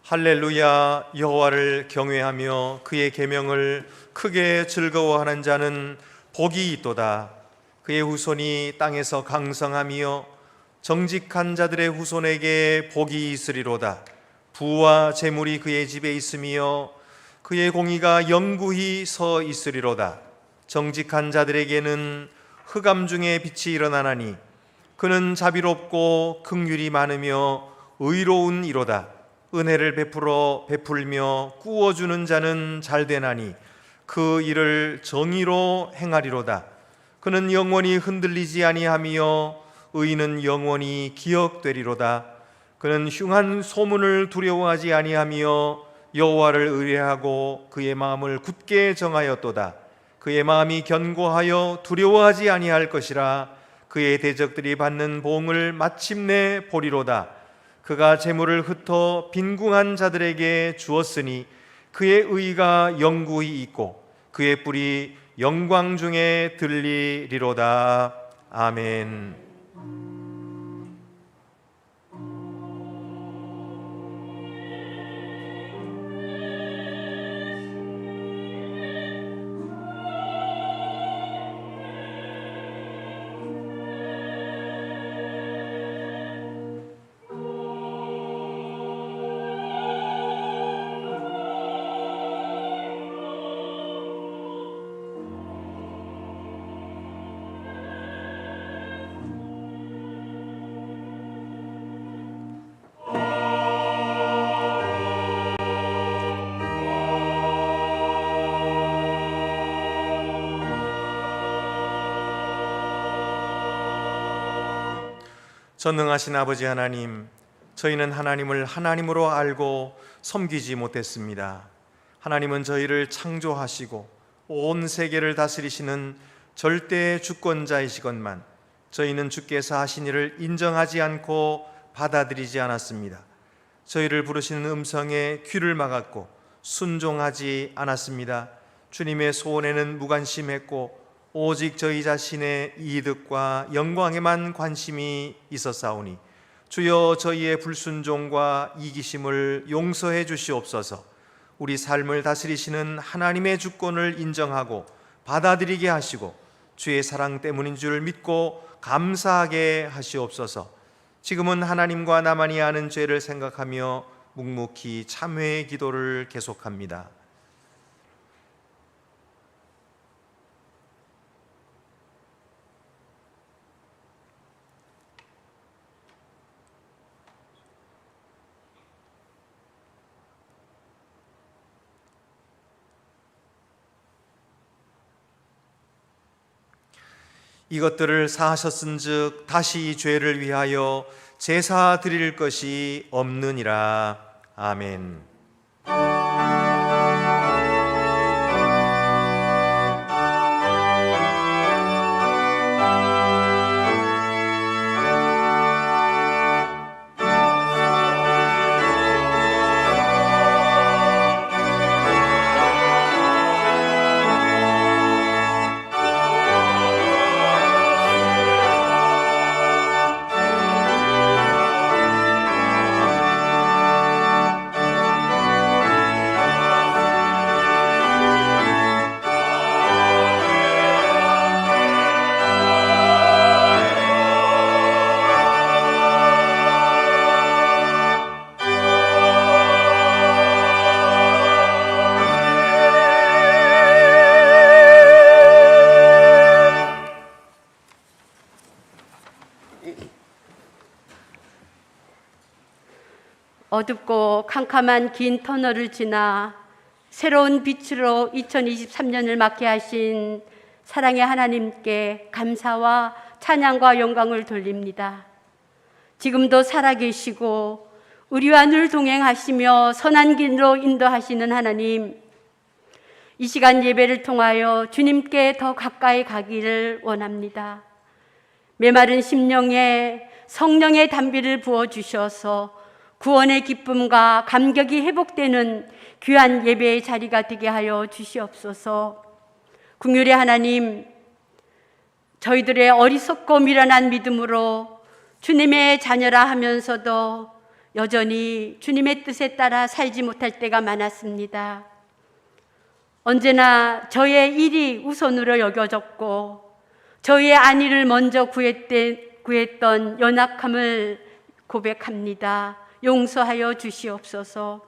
할렐루야. 여호와를 경외하며 그의 계명을 크게 즐거워하는 자는 복이 있도다. 그의 후손이 땅에서 강성하며 정직한 자들의 후손에게 복이 있으리로다. 부와 재물이 그의 집에 있으며 그의 공의가 영구히 서 있으리로다. 정직한 자들에게는 흑암 중에 빛이 일어나나니 그는 자비롭고 긍휼이 많으며 의로운 이로다. 은혜를 베풀며 꾸어주는 자는 잘되나니 그 일을 정의로 행하리로다. 그는 영원히 흔들리지 아니하며 의인은 영원히 기억되리로다. 그는 흉한 소문을 두려워하지 아니하며 여호와를 의뢰하고 그의 마음을 굳게 정하였도다. 그의 마음이 견고하여 두려워하지 아니할 것이라. 그의 대적들이 받는 보응을 마침내 보리로다. 그가 재물을 흩어 빈궁한 자들에게 주었으니 그의 의가 영구히 있고 그의 뿔이 영광 중에 들리리로다. 아멘. 전능하신 아버지 하나님, 저희는 하나님을 하나님으로 알고 섬기지 못했습니다. 하나님은 저희를 창조하시고 온 세계를 다스리시는 절대 주권자이시건만 저희는 주께서 하신 일을 인정하지 않고 받아들이지 않았습니다. 저희를 부르시는 음성에 귀를 막았고 순종하지 않았습니다. 주님의 소원에는 무관심했고 오직 저희 자신의 이득과 영광에만 관심이 있었사오니 주여 저희의 불순종과 이기심을 용서해 주시옵소서. 우리 삶을 다스리시는 하나님의 주권을 인정하고 받아들이게 하시고 주의 사랑 때문인 줄 믿고 감사하게 하시옵소서. 지금은 하나님과 나만이 아는 죄를 생각하며 묵묵히 참회의 기도를 계속합니다. 이것들을 사하셨은즉 다시 이 죄를 위하여 제사 드릴 것이 없느니라. 아멘. 어둡고 캄캄한 긴 터널을 지나 새로운 빛으로 2023년을 맞게 하신 사랑의 하나님께 감사와 찬양과 영광을 돌립니다. 지금도 살아계시고 우리와 늘 동행하시며 선한 길로 인도하시는 하나님, 이 시간 예배를 통하여 주님께 더 가까이 가기를 원합니다. 메마른 심령에 성령의 담비를 부어주셔서 구원의 기쁨과 감격이 회복되는 귀한 예배의 자리가 되게 하여 주시옵소서. 긍휼의 하나님, 저희들의 어리석고 미련한 믿음으로 주님의 자녀라 하면서도 여전히 주님의 뜻에 따라 살지 못할 때가 많았습니다. 언제나 저의 일이 우선으로 여겨졌고 저희의 안위를 먼저 구했던 연약함을 고백합니다. 용서하여 주시옵소서.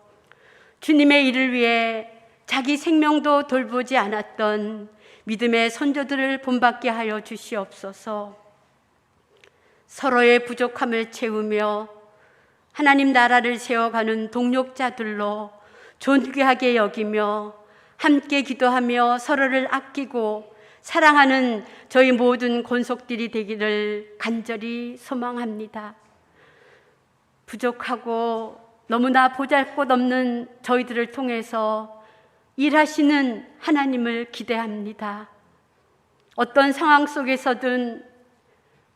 주님의 일을 위해 자기 생명도 돌보지 않았던 믿음의 선조들을 본받게 하여 주시옵소서. 서로의 부족함을 채우며 하나님 나라를 세워가는 동력자들로 존귀하게 여기며 함께 기도하며 서로를 아끼고 사랑하는 저희 모든 권속들이 되기를 간절히 소망합니다. 부족하고 너무나 보잘것없는 저희들을 통해서 일하시는 하나님을 기대합니다. 어떤 상황 속에서든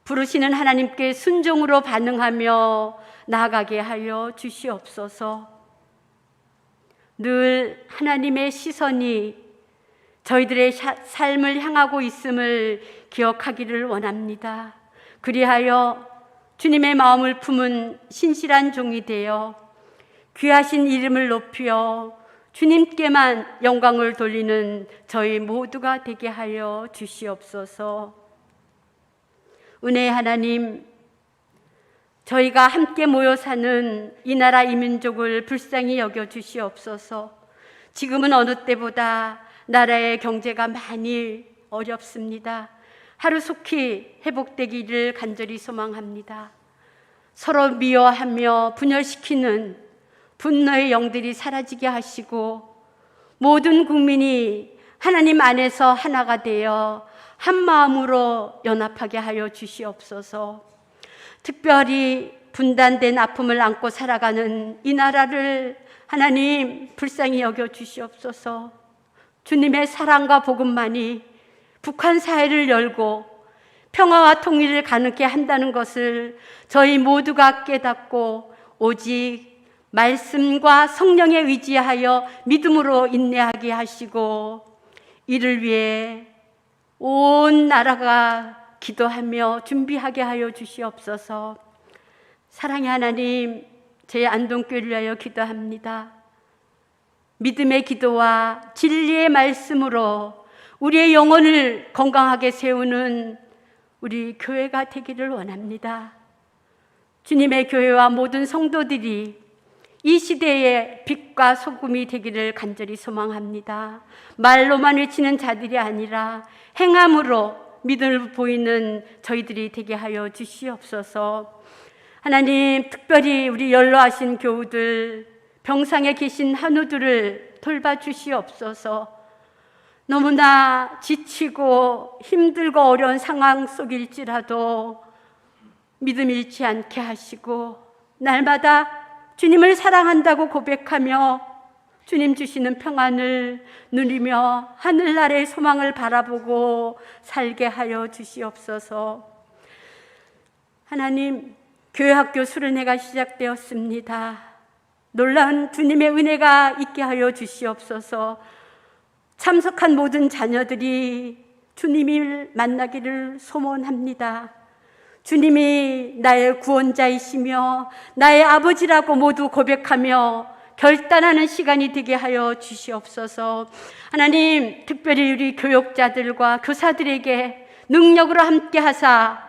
부르시는 하나님께 순종으로 반응하며 나아가게 하여 주시옵소서. 늘 하나님의 시선이 저희들의 삶을 향하고 있음을 기억하기를 원합니다. 그리하여 주님의 마음을 품은 신실한 종이 되어 귀하신 이름을 높여 주님께만 영광을 돌리는 저희 모두가 되게 하여 주시옵소서. 은혜의 하나님, 저희가 함께 모여 사는 이 나라 이 민족을 불쌍히 여겨 주시옵소서. 지금은 어느 때보다 나라의 경제가 많이 어렵습니다. 하루속히 회복되기를 간절히 소망합니다. 서로 미워하며 분열시키는 분노의 영들이 사라지게 하시고 모든 국민이 하나님 안에서 하나가 되어 한 마음으로 연합하게 하여 주시옵소서. 특별히 분단된 아픔을 안고 살아가는 이 나라를 하나님 불쌍히 여겨 주시옵소서. 주님의 사랑과 복음만이 북한 사회를 열고 평화와 통일을 가능케 한다는 것을 저희 모두가 깨닫고 오직 말씀과 성령에 의지하여 믿음으로 인내하게 하시고 이를 위해 온 나라가 기도하며 준비하게 하여 주시옵소서. 사랑의 하나님, 제 안동교회를 위하여 기도합니다. 믿음의 기도와 진리의 말씀으로 우리의 영혼을 건강하게 세우는 우리 교회가 되기를 원합니다. 주님의 교회와 모든 성도들이 이 시대의 빛과 소금이 되기를 간절히 소망합니다. 말로만 외치는 자들이 아니라 행함으로 믿음을 보이는 저희들이 되게 하여 주시옵소서. 하나님, 특별히 우리 연로하신 교우들, 병상에 계신 한우들을 돌봐주시옵소서. 너무나 지치고 힘들고 어려운 상황 속일지라도 믿음 잃지 않게 하시고 날마다 주님을 사랑한다고 고백하며 주님 주시는 평안을 누리며 하늘나라의 소망을 바라보고 살게 하여 주시옵소서. 하나님, 교회학교 수련회가 시작되었습니다. 놀라운 주님의 은혜가 있게 하여 주시옵소서. 참석한 모든 자녀들이 주님을 만나기를 소원합니다. 주님이 나의 구원자이시며 나의 아버지라고 모두 고백하며 결단하는 시간이 되게 하여 주시옵소서. 하나님, 특별히 우리 교육자들과 교사들에게 능력으로 함께 하사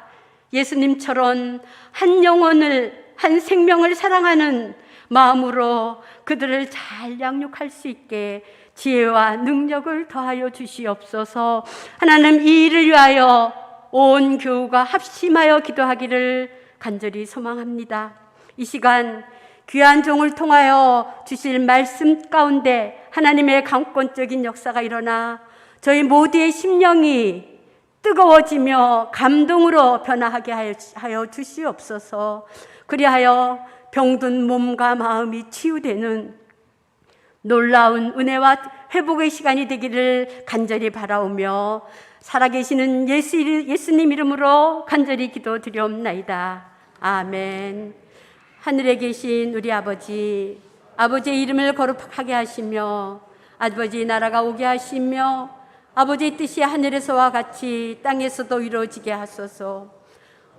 예수님처럼 한 영혼을, 한 생명을 사랑하는 마음으로 그들을 잘 양육할 수 있게 지혜와 능력을 더하여 주시옵소서. 하나님, 이 일을 위하여 온 교우가 합심하여 기도하기를 간절히 소망합니다. 이 시간 귀한 종을 통하여 주실 말씀 가운데 하나님의 강권적인 역사가 일어나 저희 모두의 심령이 뜨거워지며 감동으로 변화하게 하여 주시옵소서. 그리하여 병든 몸과 마음이 치유되는 놀라운 은혜와 회복의 시간이 되기를 간절히 바라오며 살아계시는 예수님 이름으로 간절히 기도드리옵나이다. 아멘. 하늘에 계신 우리 아버지, 아버지의 이름을 거룩하게 하시며 아버지의 나라가 오게 하시며 아버지의 뜻이 하늘에서와 같이 땅에서도 이루어지게 하소서.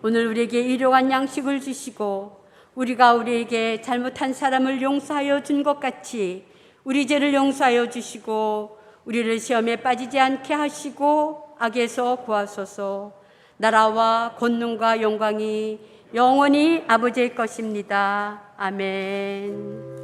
오늘 우리에게 일용할 양식을 주시고 우리가 우리에게 잘못한 사람을 용서하여 준 것 같이 우리 죄를 용서하여 주시고 우리를 시험에 빠지지 않게 하시고 악에서 구하소서. 나라와 권능과 영광이 영원히 아버지의 것입니다. 아멘.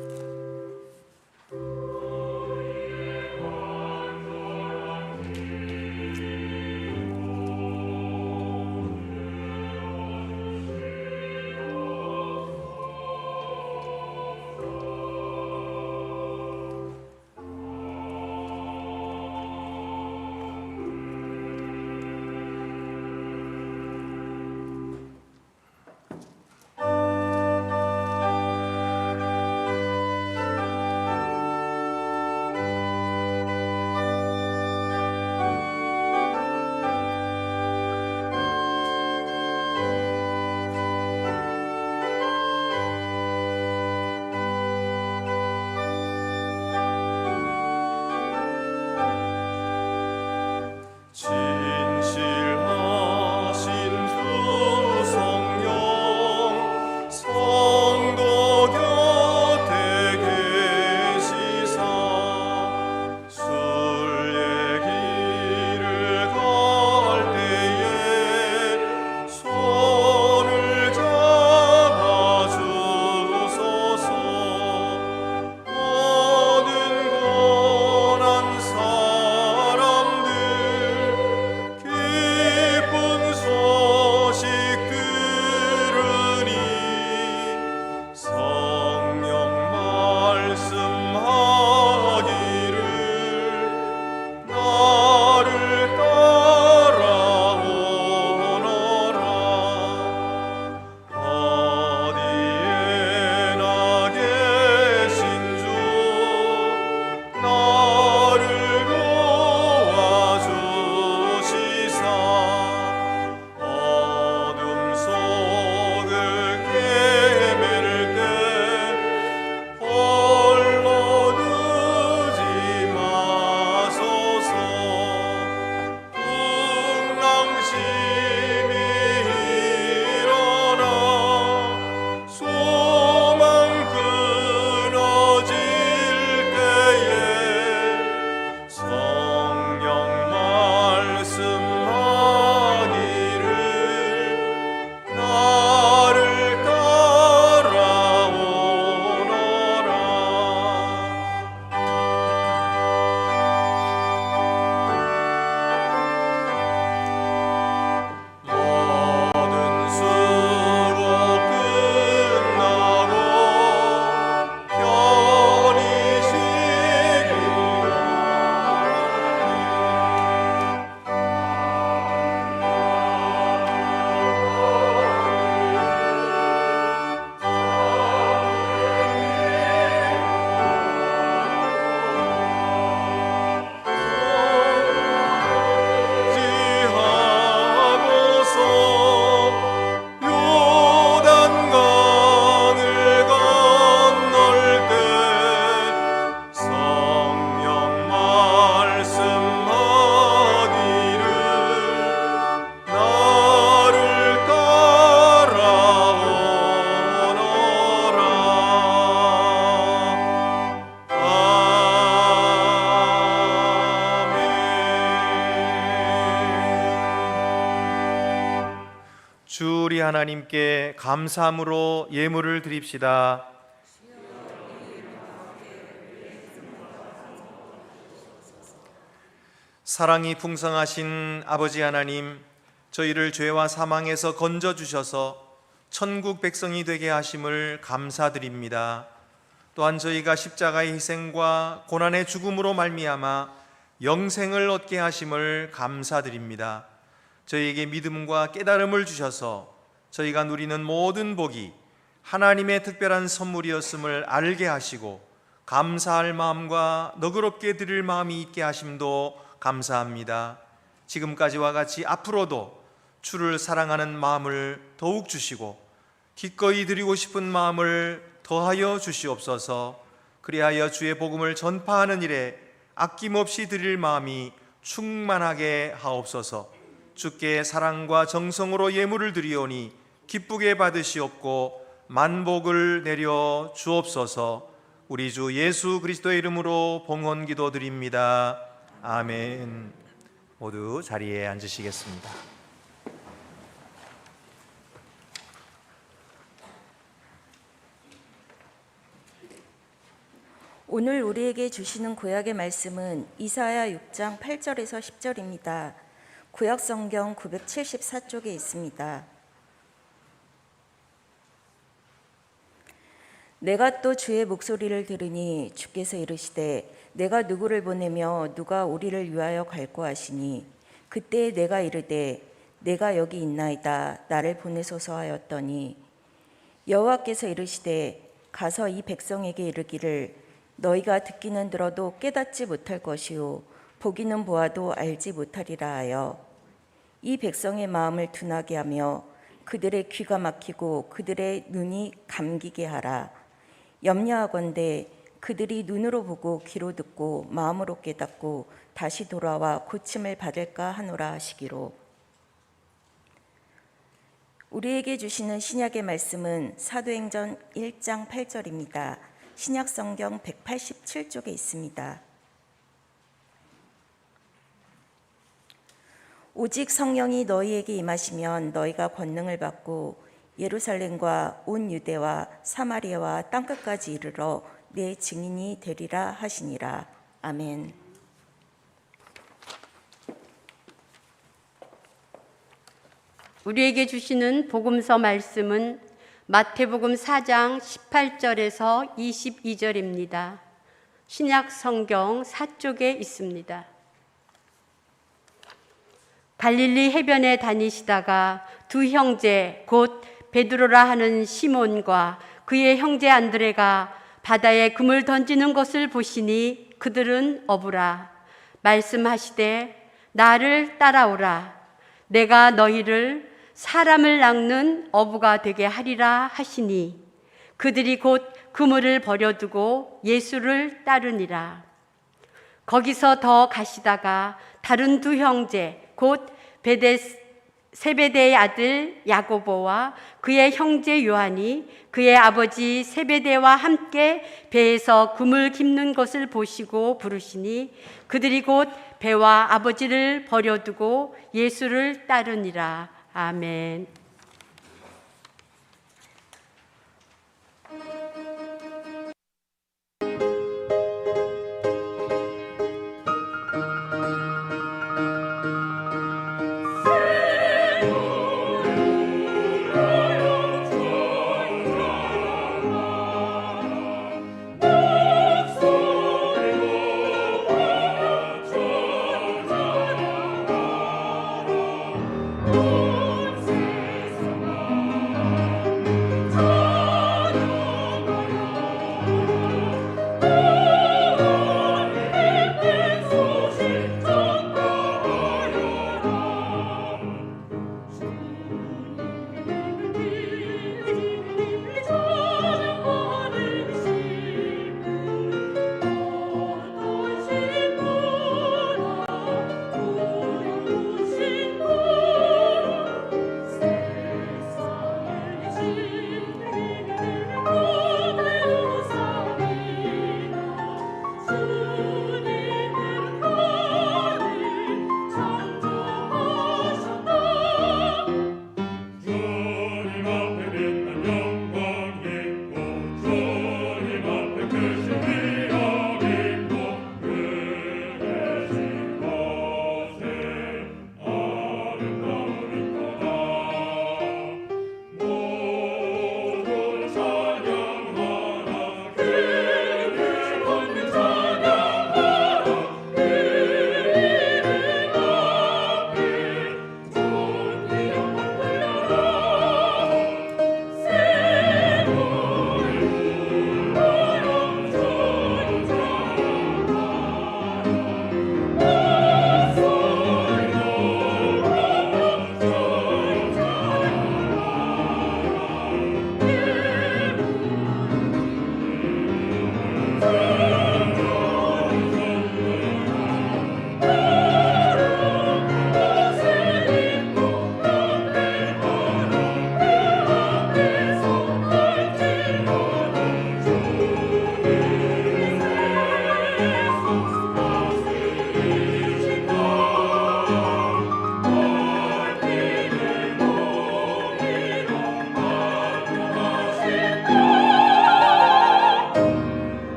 주 우리 하나님께 감사함으로 예물을 드립시다. 사랑이 풍성하신 아버지 하나님, 저희를 죄와 사망에서 건져주셔서 천국 백성이 되게 하심을 감사드립니다. 또한 저희가 십자가의 희생과 고난의 죽음으로 말미암아 영생을 얻게 하심을 감사드립니다. 저희에게 믿음과 깨달음을 주셔서 저희가 누리는 모든 복이 하나님의 특별한 선물이었음을 알게 하시고 감사할 마음과 너그럽게 드릴 마음이 있게 하심도 감사합니다. 지금까지와 같이 앞으로도 주를 사랑하는 마음을 더욱 주시고 기꺼이 드리고 싶은 마음을 더하여 주시옵소서. 그리하여 주의 복음을 전파하는 일에 아낌없이 드릴 마음이 충만하게 하옵소서. 주께 사랑과 정성으로 예물을 드리오니 기쁘게 받으시옵고 만복을 내려 주옵소서. 우리 주 예수 그리스도의 이름으로 봉헌 기도드립니다. 아멘. 모두 자리에 앉으시겠습니다. 오늘 우리에게 주시는 구약의 말씀은 이사야 6장 8절에서 10절입니다. 구약 성경 974쪽에 있습니다. 내가 또 주의 목소리를 들으니 주께서 이르시되 내가 누구를 보내며 누가 우리를 위하여 갈고 하시니 그때 내가 이르되 내가 여기 있나이다 나를 보내소서 하였더니 여호와께서 이르시되 가서 이 백성에게 이르기를 너희가 듣기는 들어도 깨닫지 못할 것이요 보기는 보아도 알지 못하리라 하여 이 백성의 마음을 둔하게 하며 그들의 귀가 막히고 그들의 눈이 감기게 하라. 염려하건대 그들이 눈으로 보고 귀로 듣고 마음으로 깨닫고 다시 돌아와 고침을 받을까 하노라 하시기로. 우리에게 주시는 신약의 말씀은 사도행전 1장 8절입니다. 신약 성경 187쪽에 있습니다. 오직 성령이 너희에게 임하시면 너희가 권능을 받고 예루살렘과 온 유대와 사마리아와 땅끝까지 이르러 내 증인이 되리라 하시니라. 아멘. 우리에게 주시는 복음서 말씀은 마태복음 4장 18절에서 22절입니다. 신약 성경 4쪽에 있습니다. 갈릴리 해변에 다니시다가 두 형제 곧 베드로라 하는 시몬과 그의 형제 안드레가 바다에 금을 던지는 것을 보시니 그들은 어부라. 말씀하시되 나를 따라오라. 내가 너희를 사람을 낚는 어부가 되게 하리라 하시니 그들이 곧 그물을 버려두고 예수를 따르니라. 거기서 더 가시다가 다른 두 형제 곧 세베대의 아들 야고보와 그의 형제 요한이 그의 아버지 세베대와 함께 배에서 금을 깁는 것을 보시고 부르시니 그들이 곧 배와 아버지를 버려두고 예수를 따르니라. 아멘.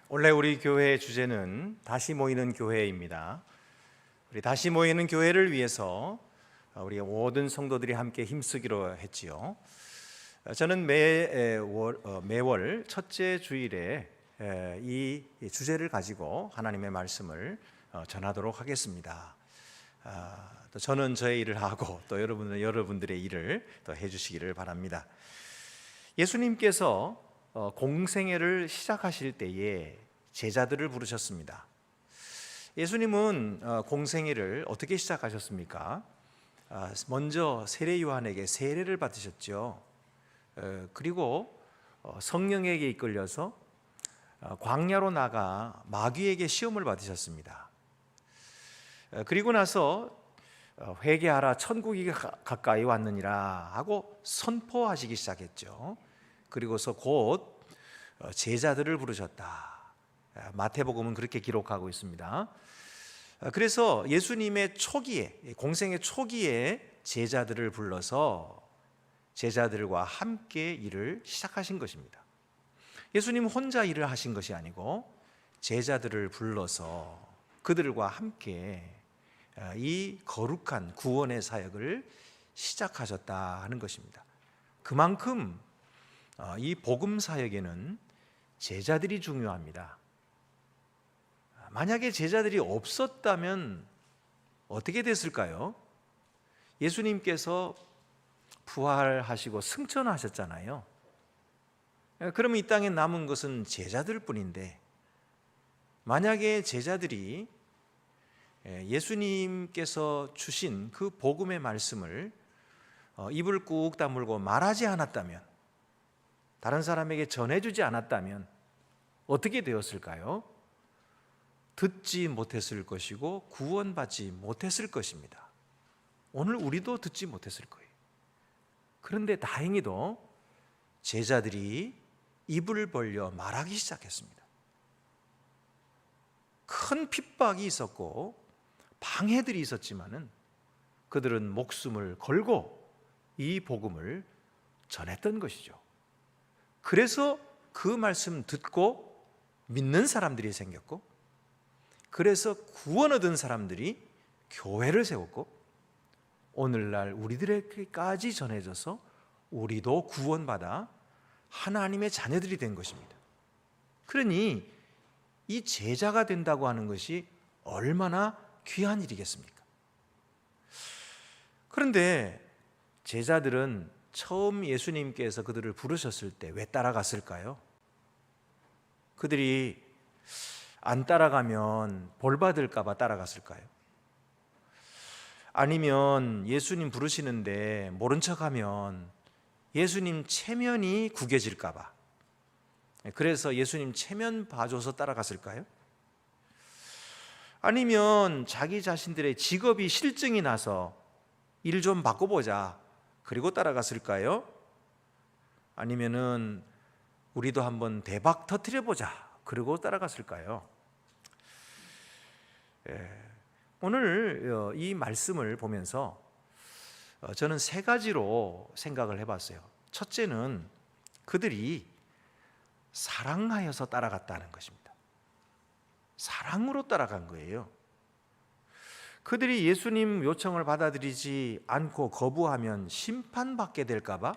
원래 우리 교회의 주제는 다시 모이는 교회입니다. 우리 다시 모이는 교회를 위해서 우리 모든 성도들이 함께 힘쓰기로 했지요. 저는 매월 첫째 주일에 이 주제를 가지고 하나님의 말씀을 전하도록 하겠습니다. 또 저는 저의 일을 하고 또 여러분은 여러분들의 일을 또 해주시기를 바랍니다. 예수님께서 공생애를 시작하실 때에 제자들을 부르셨습니다. 예수님은 공생애를 어떻게 시작하셨습니까? 먼저 세례 요한에게 세례를 받으셨죠. 그리고 성령에게 이끌려서 광야로 나가 마귀에게 시험을 받으셨습니다. 그리고 나서 회개하라 천국이 가까이 왔느니라 하고 선포하시기 시작했죠. 그리고서 곧 제자들을 부르셨다. 마태복음은 그렇게 기록하고 있습니다. 그래서 예수님의 공생의 초기에 제자들을 불러서 제자들과 함께 일을 시작하신 것입니다. 예수님 혼자 일을 하신 것이 아니고 제자들을 불러서 그들과 함께 이 거룩한 구원의 사역을 시작하셨다 하는 것입니다. 그만큼 이 복음 사역에는 제자들이 중요합니다. 만약에 제자들이 없었다면 어떻게 됐을까요? 예수님께서 부활하시고 승천하셨잖아요. 그러면 이 땅에 남은 것은 제자들 뿐인데, 만약에 제자들이 예수님께서 주신 그 복음의 말씀을 입을 꾹 다물고 말하지 않았다면, 다른 사람에게 전해주지 않았다면 어떻게 되었을까요? 듣지 못했을 것이고 구원받지 못했을 것입니다. 오늘 우리도 듣지 못했을 거예요. 그런데 다행히도 제자들이 입을 벌려 말하기 시작했습니다. 큰 핍박이 있었고 방해들이 있었지만은 그들은 목숨을 걸고 이 복음을 전했던 것이죠. 그래서 그 말씀 듣고 믿는 사람들이 생겼고, 그래서 구원 얻은 사람들이 교회를 세웠고, 오늘날 우리들에게까지 전해져서 우리도 구원받아 하나님의 자녀들이 된 것입니다. 그러니 이 제자가 된다고 하는 것이 얼마나 귀한 일이겠습니까? 그런데 제자들은 처음 예수님께서 그들을 부르셨을 때 왜 따라갔을까요? 그들이 안 따라가면 벌 받을까 봐 따라갔을까요? 아니면 예수님 부르시는데 모른 척하면 예수님 체면이 구겨질까 봐, 그래서 예수님 체면 봐줘서 따라갔을까요? 아니면 자기 자신들의 직업이 실증이 나서 일 좀 바꿔보자 그리고 따라갔을까요? 아니면은 우리도 한번 대박 터뜨려보자 그리고 따라갔을까요? 오늘 이 말씀을 보면서 저는 세 가지로 생각을 해봤어요. 첫째는 그들이 사랑하여서 따라갔다는 것입니다. 사랑으로 따라간 거예요. 그들이 예수님 요청을 받아들이지 않고 거부하면 심판받게 될까 봐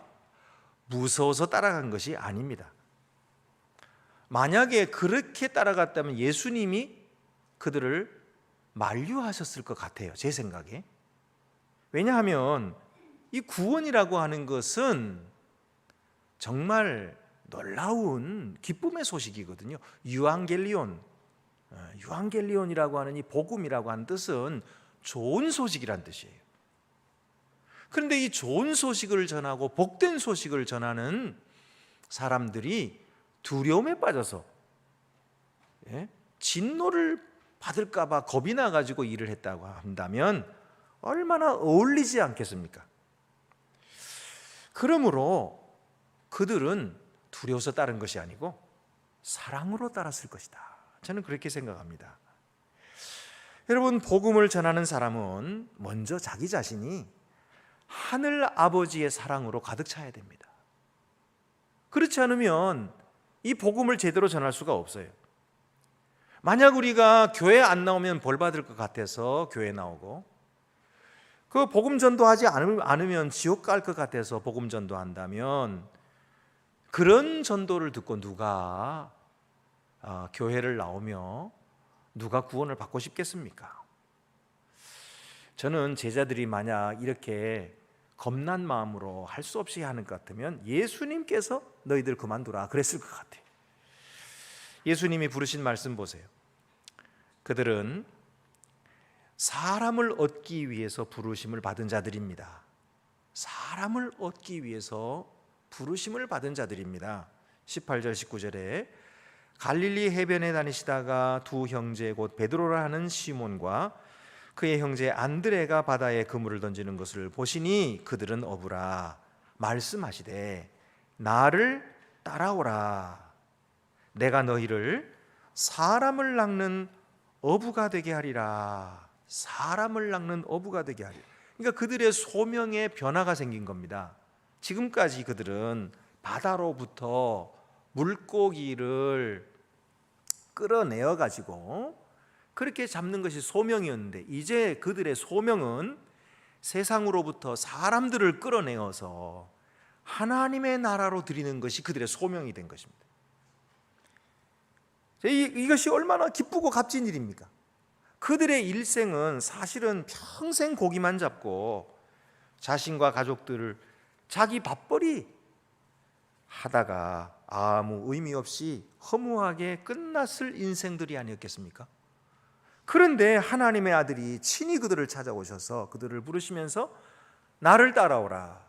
무서워서 따라간 것이 아닙니다. 만약에 그렇게 따라갔다면 예수님이 그들을 만류하셨을 것 같아요, 제 생각에. 왜냐하면 이 구원이라고 하는 것은 정말 놀라운 기쁨의 소식이거든요. 유앙겔리온이라고 하는 이 복음이라고 하는 뜻은 좋은 소식이란 뜻이에요. 그런데 이 좋은 소식을 전하고 복된 소식을 전하는 사람들이 두려움에 빠져서 진노를 받을까 봐 겁이 나가지고 일을 했다고 한다면 얼마나 어울리지 않겠습니까? 그러므로 그들은 두려워서 따른 것이 아니고 사랑으로 따랐을 것이다. 저는 그렇게 생각합니다. 여러분, 복음을 전하는 사람은 먼저 자기 자신이 하늘 아버지의 사랑으로 가득 차야 됩니다. 그렇지 않으면 이 복음을 제대로 전할 수가 없어요. 만약 우리가 교회 안 나오면 벌 받을 것 같아서 교회 나오고, 그 복음 전도하지 않으면 지옥 갈 것 같아서 복음 전도한다면, 그런 전도를 듣고 누가 교회를 나오며 누가 구원을 받고 싶겠습니까? 저는 제자들이 만약 이렇게 겁난 마음으로 할 수 없이 하는 것 같으면 예수님께서 너희들 그만두라 그랬을 것 같아요. 예수님이 부르신 말씀 보세요. 그들은 사람을 얻기 위해서 부르심을 받은 자들입니다. 사람을 얻기 위해서 부르심을 받은 자들입니다. 18절 19절에 갈릴리 해변에 다니시다가 두 형제 곧 베드로라 하는 시몬과 그의 형제 안드레가 바다에 그물을 던지는 것을 보시니 그들은 어부라. 말씀하시되 나를 따라오라. 내가 너희를 사람을 낚는 어부가 되게 하리라. 사람을 낚는 어부가 되게 하리라. 그러니까 그들의 소명에 변화가 생긴 겁니다. 지금까지 그들은 바다로부터 물고기를 끌어내어 가지고 그렇게 잡는 것이 소명이었는데, 이제 그들의 소명은 세상으로부터 사람들을 끌어내어서 하나님의 나라로 드리는 것이 그들의 소명이 된 것입니다. 이것이 얼마나 기쁘고 값진 일입니까? 그들의 일생은 사실은 평생 고기만 잡고 자신과 가족들을 자기 밥벌이 하다가 아무 의미 없이 허무하게 끝났을 인생들이 아니었겠습니까? 그런데 하나님의 아들이 친히 그들을 찾아오셔서 그들을 부르시면서 나를 따라오라,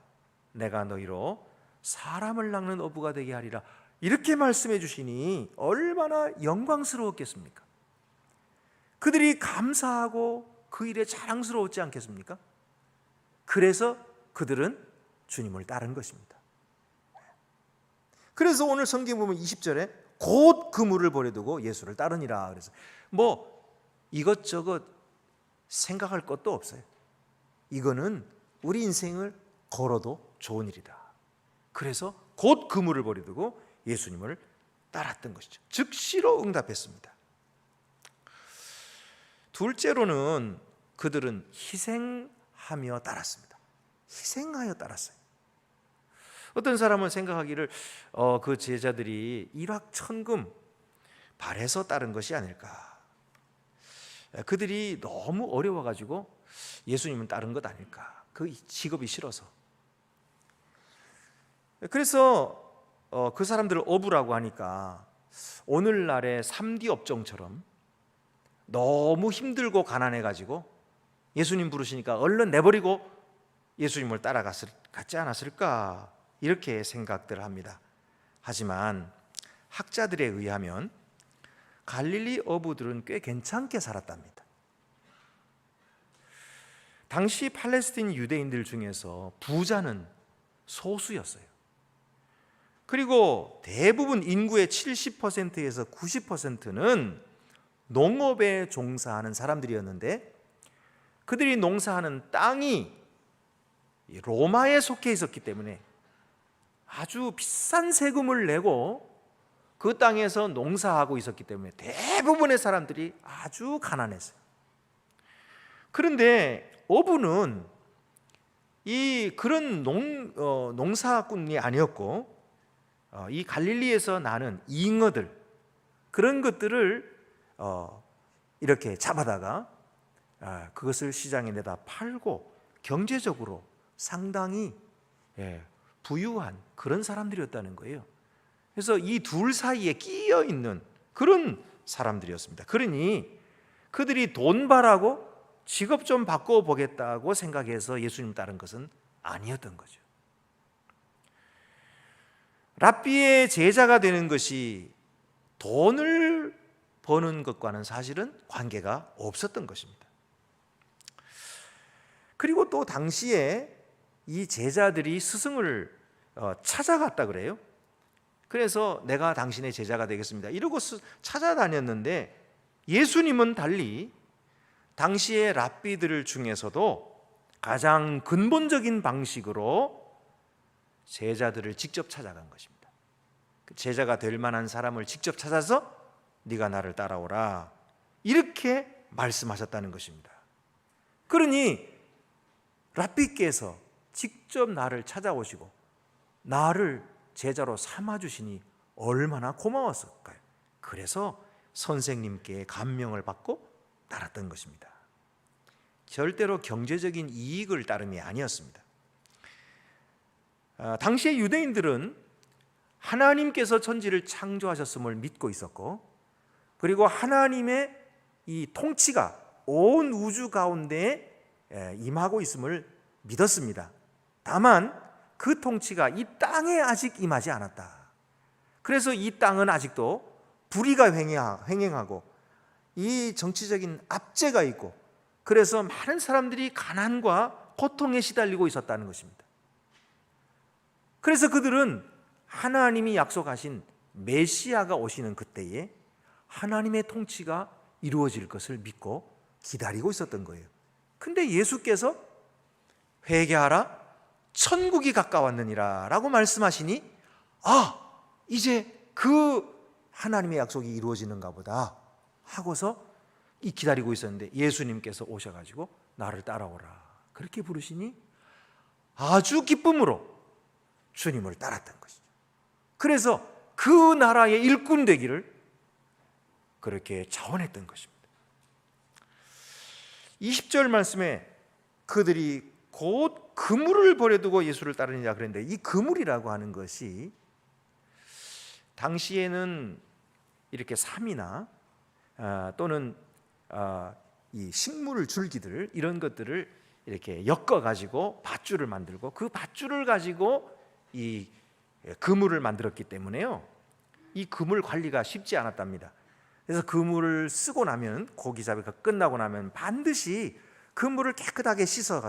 내가 너희로 사람을 낚는 어부가 되게 하리라, 이렇게 말씀해 주시니 얼마나 영광스러웠겠습니까? 그들이 감사하고 그 일에 자랑스러웠지 않겠습니까? 그래서 그들은 주님을 따른 것입니다. 그래서 오늘 성경 보면 20절에 곧 그물을 버려두고 예수를 따르니라. 그래서 이것저것 생각할 것도 없어요. 이거는 우리 인생을 걸어도 좋은 일이다. 그래서 곧 그물을 버려두고 예수님을 따랐던 것이죠. 즉시로 응답했습니다. 둘째로는 그들은 희생하며 따랐습니다. 희생하여 따랐어요. 어떤 사람은 생각하기를 그 제자들이 일확천금 바래서 따른 것이 아닐까, 그들이 너무 어려워가지고 예수님은 따른 것 아닐까, 그 직업이 싫어서. 그래서 그 사람들을 어부라고 하니까 오늘날의 3D 업종처럼 너무 힘들고 가난해가지고 예수님 부르시니까 얼른 내버리고 예수님을 따라갔지 않았을까, 이렇게 생각들 합니다. 하지만 학자들에 의하면 갈릴리 어부들은 꽤 괜찮게 살았답니다. 당시 팔레스틴 유대인들 중에서 부자는 소수였어요. 그리고 대부분 인구의 70%에서 90%는 농업에 종사하는 사람들이었는데, 그들이 농사하는 땅이 로마에 속해 있었기 때문에 아주 비싼 세금을 내고 그 땅에서 농사하고 있었기 때문에 대부분의 사람들이 아주 가난했어요. 그런데 어부는 그런 농사꾼이 아니었고, 이 갈릴리에서 나는 잉어들, 그런 것들을 이렇게 잡아다가 그것을 시장에 내다 팔고 경제적으로 상당히 부유한 그런 사람들이었다는 거예요. 그래서 이 둘 사이에 끼어 있는 그런 사람들이었습니다. 그러니 그들이 돈 벌라고 직업 좀 바꿔보겠다고 생각해서 예수님 따른 것은 아니었던 거죠. 랍비의 제자가 되는 것이 돈을 버는 것과는 사실은 관계가 없었던 것입니다. 그리고 또 당시에 이 제자들이 스승을 찾아갔다 그래요. 그래서 내가 당신의 제자가 되겠습니다 이러고 찾아다녔는데, 예수님은 달리 당시의 랍비들 중에서도 가장 근본적인 방식으로 제자들을 직접 찾아간 것입니다. 제자가 될 만한 사람을 직접 찾아서 네가 나를 따라오라, 이렇게 말씀하셨다는 것입니다. 그러니 랍비께서 직접 나를 찾아오시고 나를 제자로 삼아주시니 얼마나 고마웠을까요? 그래서 선생님께 감명을 받고 따랐던 것입니다. 절대로 경제적인 이익을 따름이 아니었습니다. 당시의 유대인들은 하나님께서 천지를 창조하셨음을 믿고 있었고, 그리고 하나님의 이 통치가 온 우주 가운데 임하고 있음을 믿었습니다. 다만 그 통치가 이 땅에 아직 임하지 않았다. 그래서 이 땅은 아직도 불의가 횡행하고 이 정치적인 압제가 있고, 그래서 많은 사람들이 가난과 고통에 시달리고 있었다는 것입니다. 그래서 그들은 하나님이 약속하신 메시아가 오시는 그때에 하나님의 통치가 이루어질 것을 믿고 기다리고 있었던 거예요. 근데 예수께서 회개하라, 천국이 가까웠느니라 라고 말씀하시니, 이제 그 하나님의 약속이 이루어지는가 보다 하고서 기다리고 있었는데 예수님께서 오셔가지고 나를 따라오라 그렇게 부르시니 아주 기쁨으로 주님을 따랐던 것이죠. 그래서 그 나라의 일꾼 되기를 그렇게 자원했던 것입니다. 20절 말씀에 그들이 곧 그물을 버려두고 예수를 따르니라 그랬는데, 이 그물이라고 하는 것이 당시에는 이렇게 삼이나 또는 이 식물 줄기들 이런 것들을 이렇게 엮어 가지고 밧줄을 만들고 그 밧줄을 가지고 이 그물을 만들었기 때문에요, 이 그물 관리가 쉽지 않았답니다. 그래서 그물을 쓰고 나면, 고기 잡이가 끝나고 나면 반드시 그물을 깨끗하게 씻어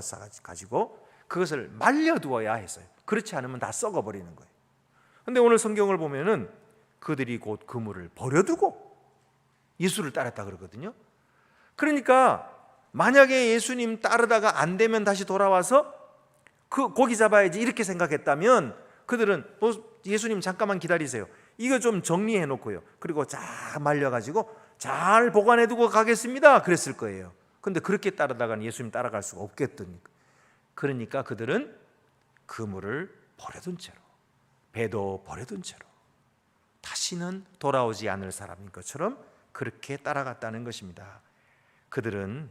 가지고 그것을 말려두어야 했어요. 그렇지 않으면 다 썩어버리는 거예요. 근데 오늘 성경을 보면은 그들이 곧 그물을 버려두고 예수를 따랐다 그러거든요. 그러니까 만약에 예수님 따르다가 안 되면 다시 돌아와서 그 고기 잡아야지 이렇게 생각했다면 그들은 예수님 잠깐만 기다리세요, 이거 좀 정리해 놓고요, 그리고 잘 말려가지고 잘 보관해 두고 가겠습니다 그랬을 거예요. 근데 그렇게 따르다가는 예수님 따라갈 수가 없겠더니까. 그러니까 그들은 그물을 버려둔 채로, 배도 버려둔 채로 다시는 돌아오지 않을 사람인 것처럼 그렇게 따라갔다는 것입니다. 그들은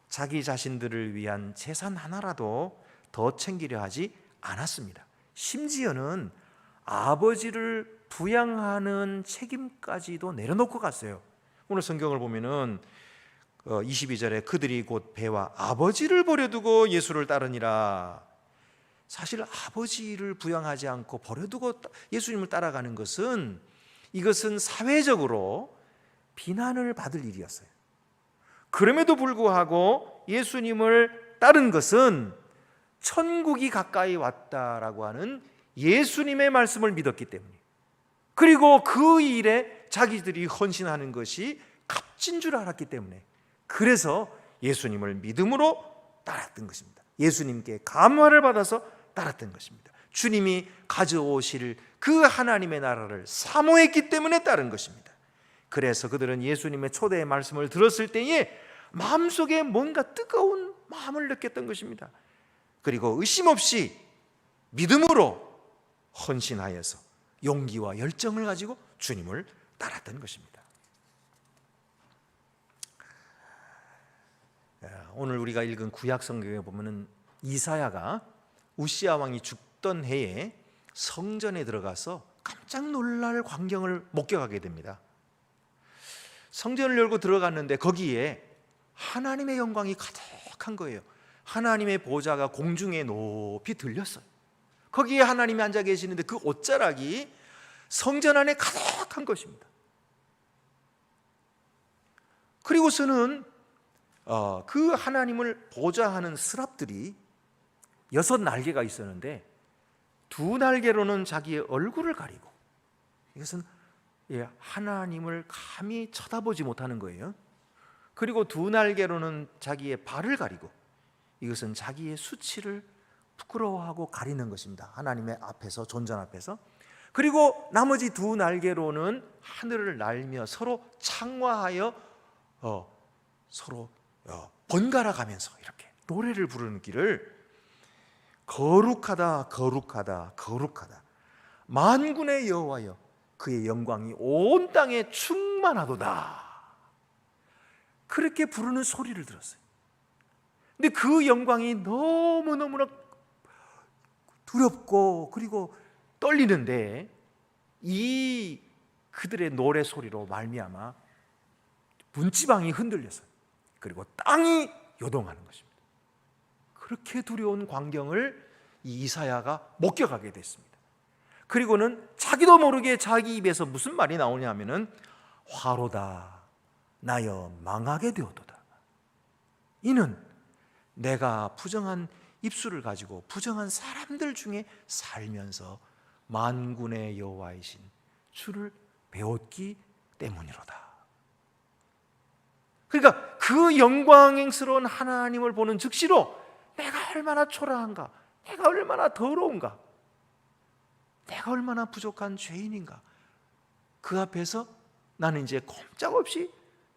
자기 자신들을 위한 재산 하나라도 더 챙기려 하지 않았습니다. 심지어는 아버지를 부양하는 책임까지도 내려놓고 갔어요. 오늘 성경을 보면은 22절에 그들이 곧 배와 아버지를 버려두고 예수를 따르니라. 사실 아버지를 부양하지 않고 버려두고 예수님을 따라가는 것은, 이것은 사회적으로 비난을 받을 일이었어요. 그럼에도 불구하고 예수님을 따른 것은 천국이 가까이 왔다라고 하는 예수님의 말씀을 믿었기 때문에, 그리고 그 일에 자기들이 헌신하는 것이 값진 줄 알았기 때문에, 그래서 예수님을 믿음으로 따랐던 것입니다. 예수님께 감화를 받아서 따랐던 것입니다. 주님이 가져오실 그 하나님의 나라를 사모했기 때문에 따른 것입니다. 그래서 그들은 예수님의 초대의 말씀을 들었을 때에 마음속에 뭔가 뜨거운 마음을 느꼈던 것입니다. 그리고 의심 없이 믿음으로 헌신하여서 용기와 열정을 가지고 주님을 따랐던 것입니다. 오늘 우리가 읽은 구약 성경에 보면은 이사야가 우시아 왕이 죽던 해에 성전에 들어가서 깜짝 놀랄 광경을 목격하게 됩니다. 성전을 열고 들어갔는데 거기에 하나님의 영광이 가득한 거예요. 하나님의 보좌가 공중에 높이 들렸어요. 거기에 하나님이 앉아 계시는데 그 옷자락이 성전 안에 가득한 것입니다. 그리고서는 그 하나님을 보좌하는 스랍들이 6날개가 있었는데 2날개로는 자기의 얼굴을 가리고, 이것은 하나님을 감히 쳐다보지 못하는 거예요. 그리고 2날개로는 자기의 발을 가리고, 이것은 자기의 수치를 부끄러워하고 가리는 것입니다. 하나님의 앞에서, 존전 앞에서. 그리고 나머지 2날개로는 하늘을 날며 서로 창화하여 서로 번갈아 가면서 이렇게 노래를 부르는 길을, 거룩하다 거룩하다 거룩하다 만군의 여호와여 그의 영광이 온 땅에 충만하도다, 그렇게 부르는 소리를 들었어요. 근데 그 영광이 너무너무나 두렵고 그리고 떨리는데, 이 그들의 노래 소리로 말미암아 문지방이 흔들려서, 그리고 땅이 요동하는 것입니다. 그렇게 두려운 광경을 이 이사야가 목격하게 됐습니다. 그리고는 자기도 모르게 자기 입에서 무슨 말이 나오냐 하면은 화로다 나여 망하게 되었도다. 이는 내가 부정한 입술을 가지고 부정한 사람들 중에 살면서 만군의 여호와이신 주를 배웠기 때문이로다. 그러니까 그 영광스러운 하나님을 보는 즉시로 내가 얼마나 초라한가, 내가 얼마나 더러운가, 내가 얼마나 부족한 죄인인가, 그 앞에서 나는 이제 꼼짝없이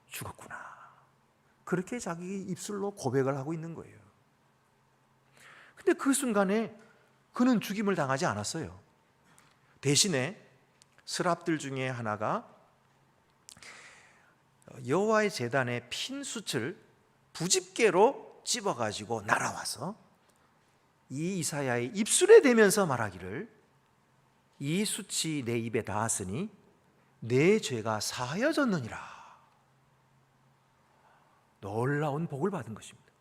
죽었구나, 그렇게 자기 입술로 고백을 하고 있는 거예요. 근데 그 순간에 그는 죽임을 당하지 않았어요. 대신에 스랍들 중에 하나가 여호와의 제단의 핀 숯을 부집개로 집어가지고 날아와서 이 이사야의 입술에 대면서 말하기를, 이 숯이 내 입에 닿았으니 내 죄가 사하여졌느니라. 놀라운 복을 받은 것입니다.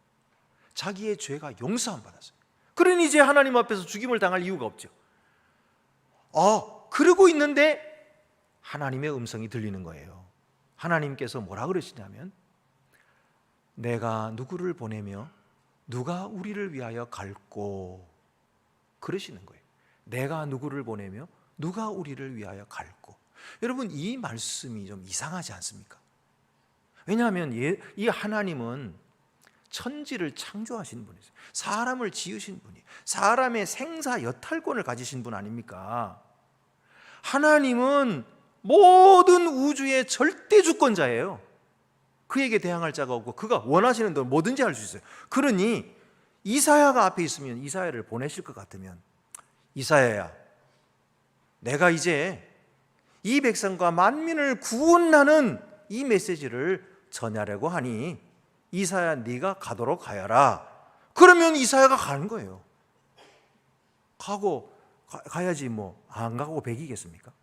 자기의 죄가 용서함 받았어요. 그러니 이제 하나님 앞에서 죽임을 당할 이유가 없죠. 그러고 있는데 하나님의 음성이 들리는 거예요. 하나님께서 뭐라 그러시냐면, 내가 누구를 보내며 누가 우리를 위하여 갈꼬, 그러시는 거예요. 내가 누구를 보내며 누가 우리를 위하여 갈꼬. 여러분, 이 말씀이 좀 이상하지 않습니까? 왜냐하면 이 하나님은 천지를 창조하신 분이세요. 사람을 지으신 분이, 사람의 생사 여탈권을 가지신 분 아닙니까? 하나님은 모든 우주의 절대 주권자예요. 그에게 대항할 자가 없고 그가 원하시는 대로 뭐든지 할 수 있어요. 그러니 이사야가 앞에 있으면 이사야를 보내실 것 같으면, 이사야야, 내가 이제 이 백성과 만민을 구원하는 이 메시지를 전하려고 하니 이사야, 네가 가도록 하여라. 그러면 이사야가 가는 거예요. 가야지 뭐 안 가고 백이겠습니까?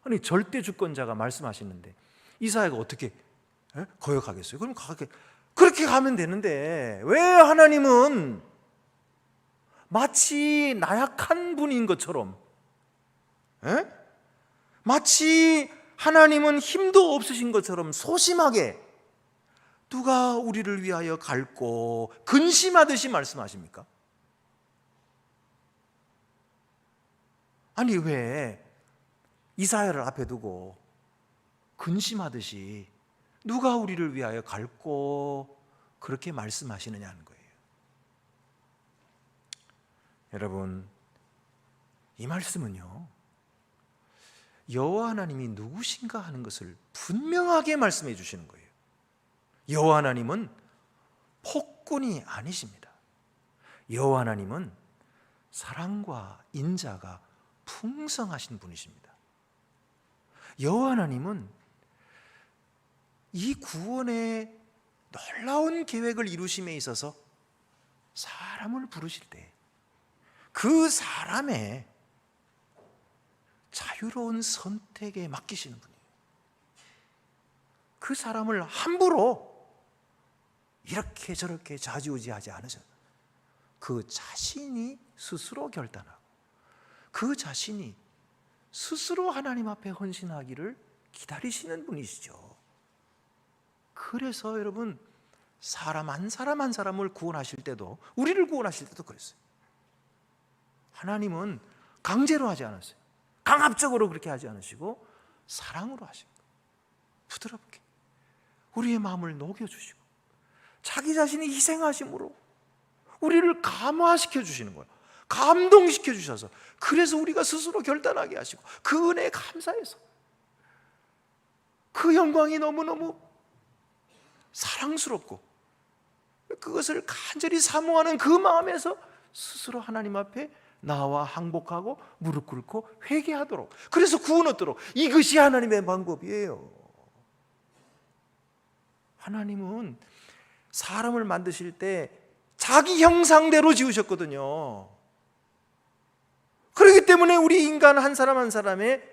아니, 절대 주권자가 말씀하시는데 이사야가 어떻게 거역하겠어요? 그럼 그렇게 가면 되는데, 왜 하나님은 마치 나약한 분인 것처럼, 마치 하나님은 힘도 없으신 것처럼 소심하게 누가 우리를 위하여 갈꼬 근심하듯이 말씀하십니까? 아니, 왜 이사야를 앞에 두고 근심하듯이 누가 우리를 위하여 갈꼬 그렇게 말씀하시느냐는 거예요. 여러분, 이 말씀은요, 여호와 하나님이 누구신가 하는 것을 분명하게 말씀해 주시는 거예요. 여호와 하나님은 폭군이 아니십니다. 여호와 하나님은 사랑과 인자가 풍성하신 분이십니다. 여호와 하나님은 이 구원의 놀라운 계획을 이루심에 있어서 사람을 부르실 때 그 사람의 자유로운 선택에 맡기시는 분이에요. 그 사람을 함부로 이렇게 저렇게 좌지우지하지 않으셔요. 그 자신이 스스로 결단하고 그 자신이 스스로 하나님 앞에 헌신하기를 기다리시는 분이시죠. 그래서 여러분, 사람 한 사람을 구원하실 때도, 우리를 구원하실 때도 그랬어요. 하나님은 강제로 하지 않았어요. 강압적으로 그렇게 하지 않으시고 사랑으로 하신 거예요. 부드럽게 우리의 마음을 녹여주시고 자기 자신이 희생하심으로 우리를 감화시켜 주시는 거예요. 감동시켜 주셔서, 그래서 우리가 스스로 결단하게 하시고 그 은혜에 감사해서 그 영광이 너무너무 사랑스럽고 그것을 간절히 사모하는 그 마음에서 스스로 하나님 앞에 나와 항복하고 무릎 꿇고 회개하도록, 그래서 구원 얻도록, 이것이 하나님의 방법이에요. 하나님은 사람을 만드실 때 자기 형상대로 지으셨거든요. 그렇기 때문에 우리 인간 한 사람 한 사람의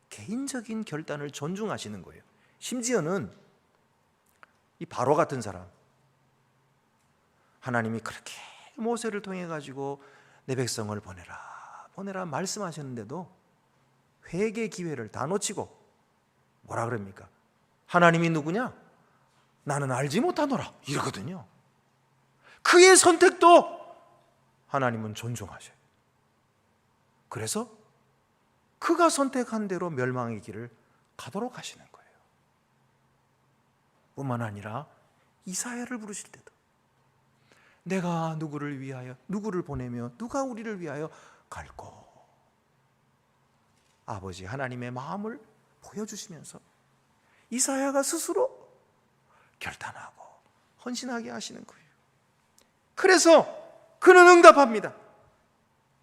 개인적인 결단을 존중하시는 거예요. 심지어는 이 바로 같은 사람, 하나님이 그렇게 모세를 통해 가지고 내 백성을 보내라 말씀하셨는데도 회개 기회를 다 놓치고 뭐라 그럽니까? 하나님이 누구냐? 나는 알지 못하노라 이러거든요. 그의 선택도 하나님은 존중하셔요. 그래서 그가 선택한 대로 멸망의 길을 가도록 하시는 거예요. 뿐만 아니라 이사야를 부르실 때도 내가 누구를 위하여 누구를 보내며 누가 우리를 위하여 갈꼬, 아버지 하나님의 마음을 보여주시면서 이사야가 스스로 결단하고 헌신하게 하시는 거예요. 그래서 그는 응답합니다.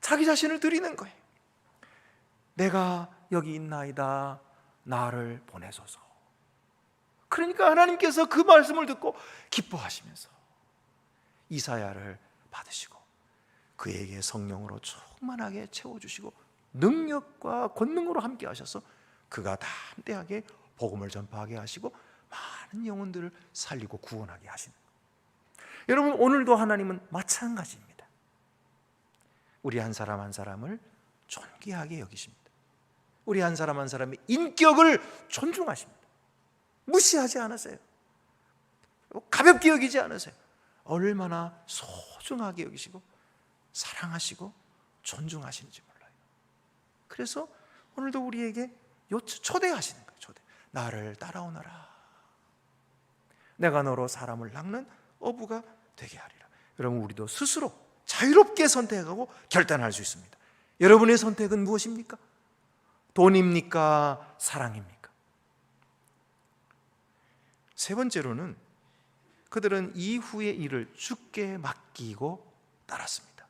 자기 자신을 드리는 거예요. 내가 여기 있나이다, 나를 보내소서. 그러니까 하나님께서 그 말씀을 듣고 기뻐하시면서 이사야를 받으시고 그에게 성령으로 충만하게 채워주시고 능력과 권능으로 함께 하셔서 그가 담대하게 복음을 전파하게 하시고 많은 영혼들을 살리고 구원하게 하시는 거예요. 여러분, 오늘도 하나님은 마찬가지입니다. 우리 한 사람 한 사람을 존귀하게 여기십니다. 우리 한 사람 한 사람의 인격을 존중하십니다. 무시하지 않으세요. 가볍게 여기지 않으세요. 얼마나 소중하게 여기시고 사랑하시고 존중하시는지 몰라요. 그래서 오늘도 우리에게 초대하시는 거예요. 초대. 나를 따라오너라. 내가 너로 사람을 낚는 어부가 되게 하리라. 여러분, 우리도 스스로 자유롭게 선택하고 결단할 수 있습니다. 여러분의 선택은 무엇입니까? 돈입니까? 사랑입니까? 세 번째로는 그들은 이후의 일을 주께 맡기고 따랐습니다.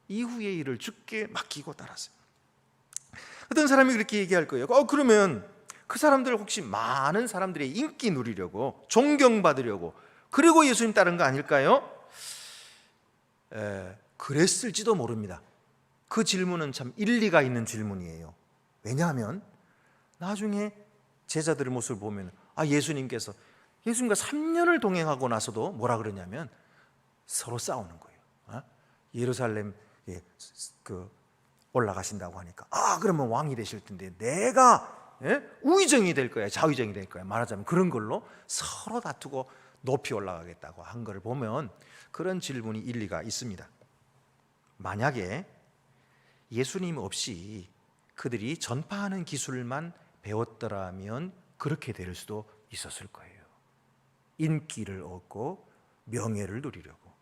이후의 일을 주께 맡기고 따랐어요. 어떤 사람이 그렇게 얘기할 거예요. 그러면 그 사람들 혹시 많은 사람들의 인기 누리려고, 존경받으려고 그리고 예수님 따른 거 아닐까요? 그랬을지도 모릅니다. 그 질문은 참 일리가 있는 질문이에요. 왜냐하면 나중에 제자들의 모습을 보면 예수님께서 예수님과 3년을 동행하고 나서도 뭐라 그러냐면 서로 싸우는 거예요. 예루살렘 올라가신다고 하니까 그러면 왕이 되실 텐데 내가 우의정이 될 거야, 좌의정이 될 거야, 말하자면 그런 걸로 서로 다투고 높이 올라가겠다고 한 걸 보면 그런 질문이 일리가 있습니다. 만약에 예수님 없이 그들이 전파하는 기술만 배웠더라면 그렇게 될 수도 있었을 거예요. 인기를 얻고 명예를 누리려고.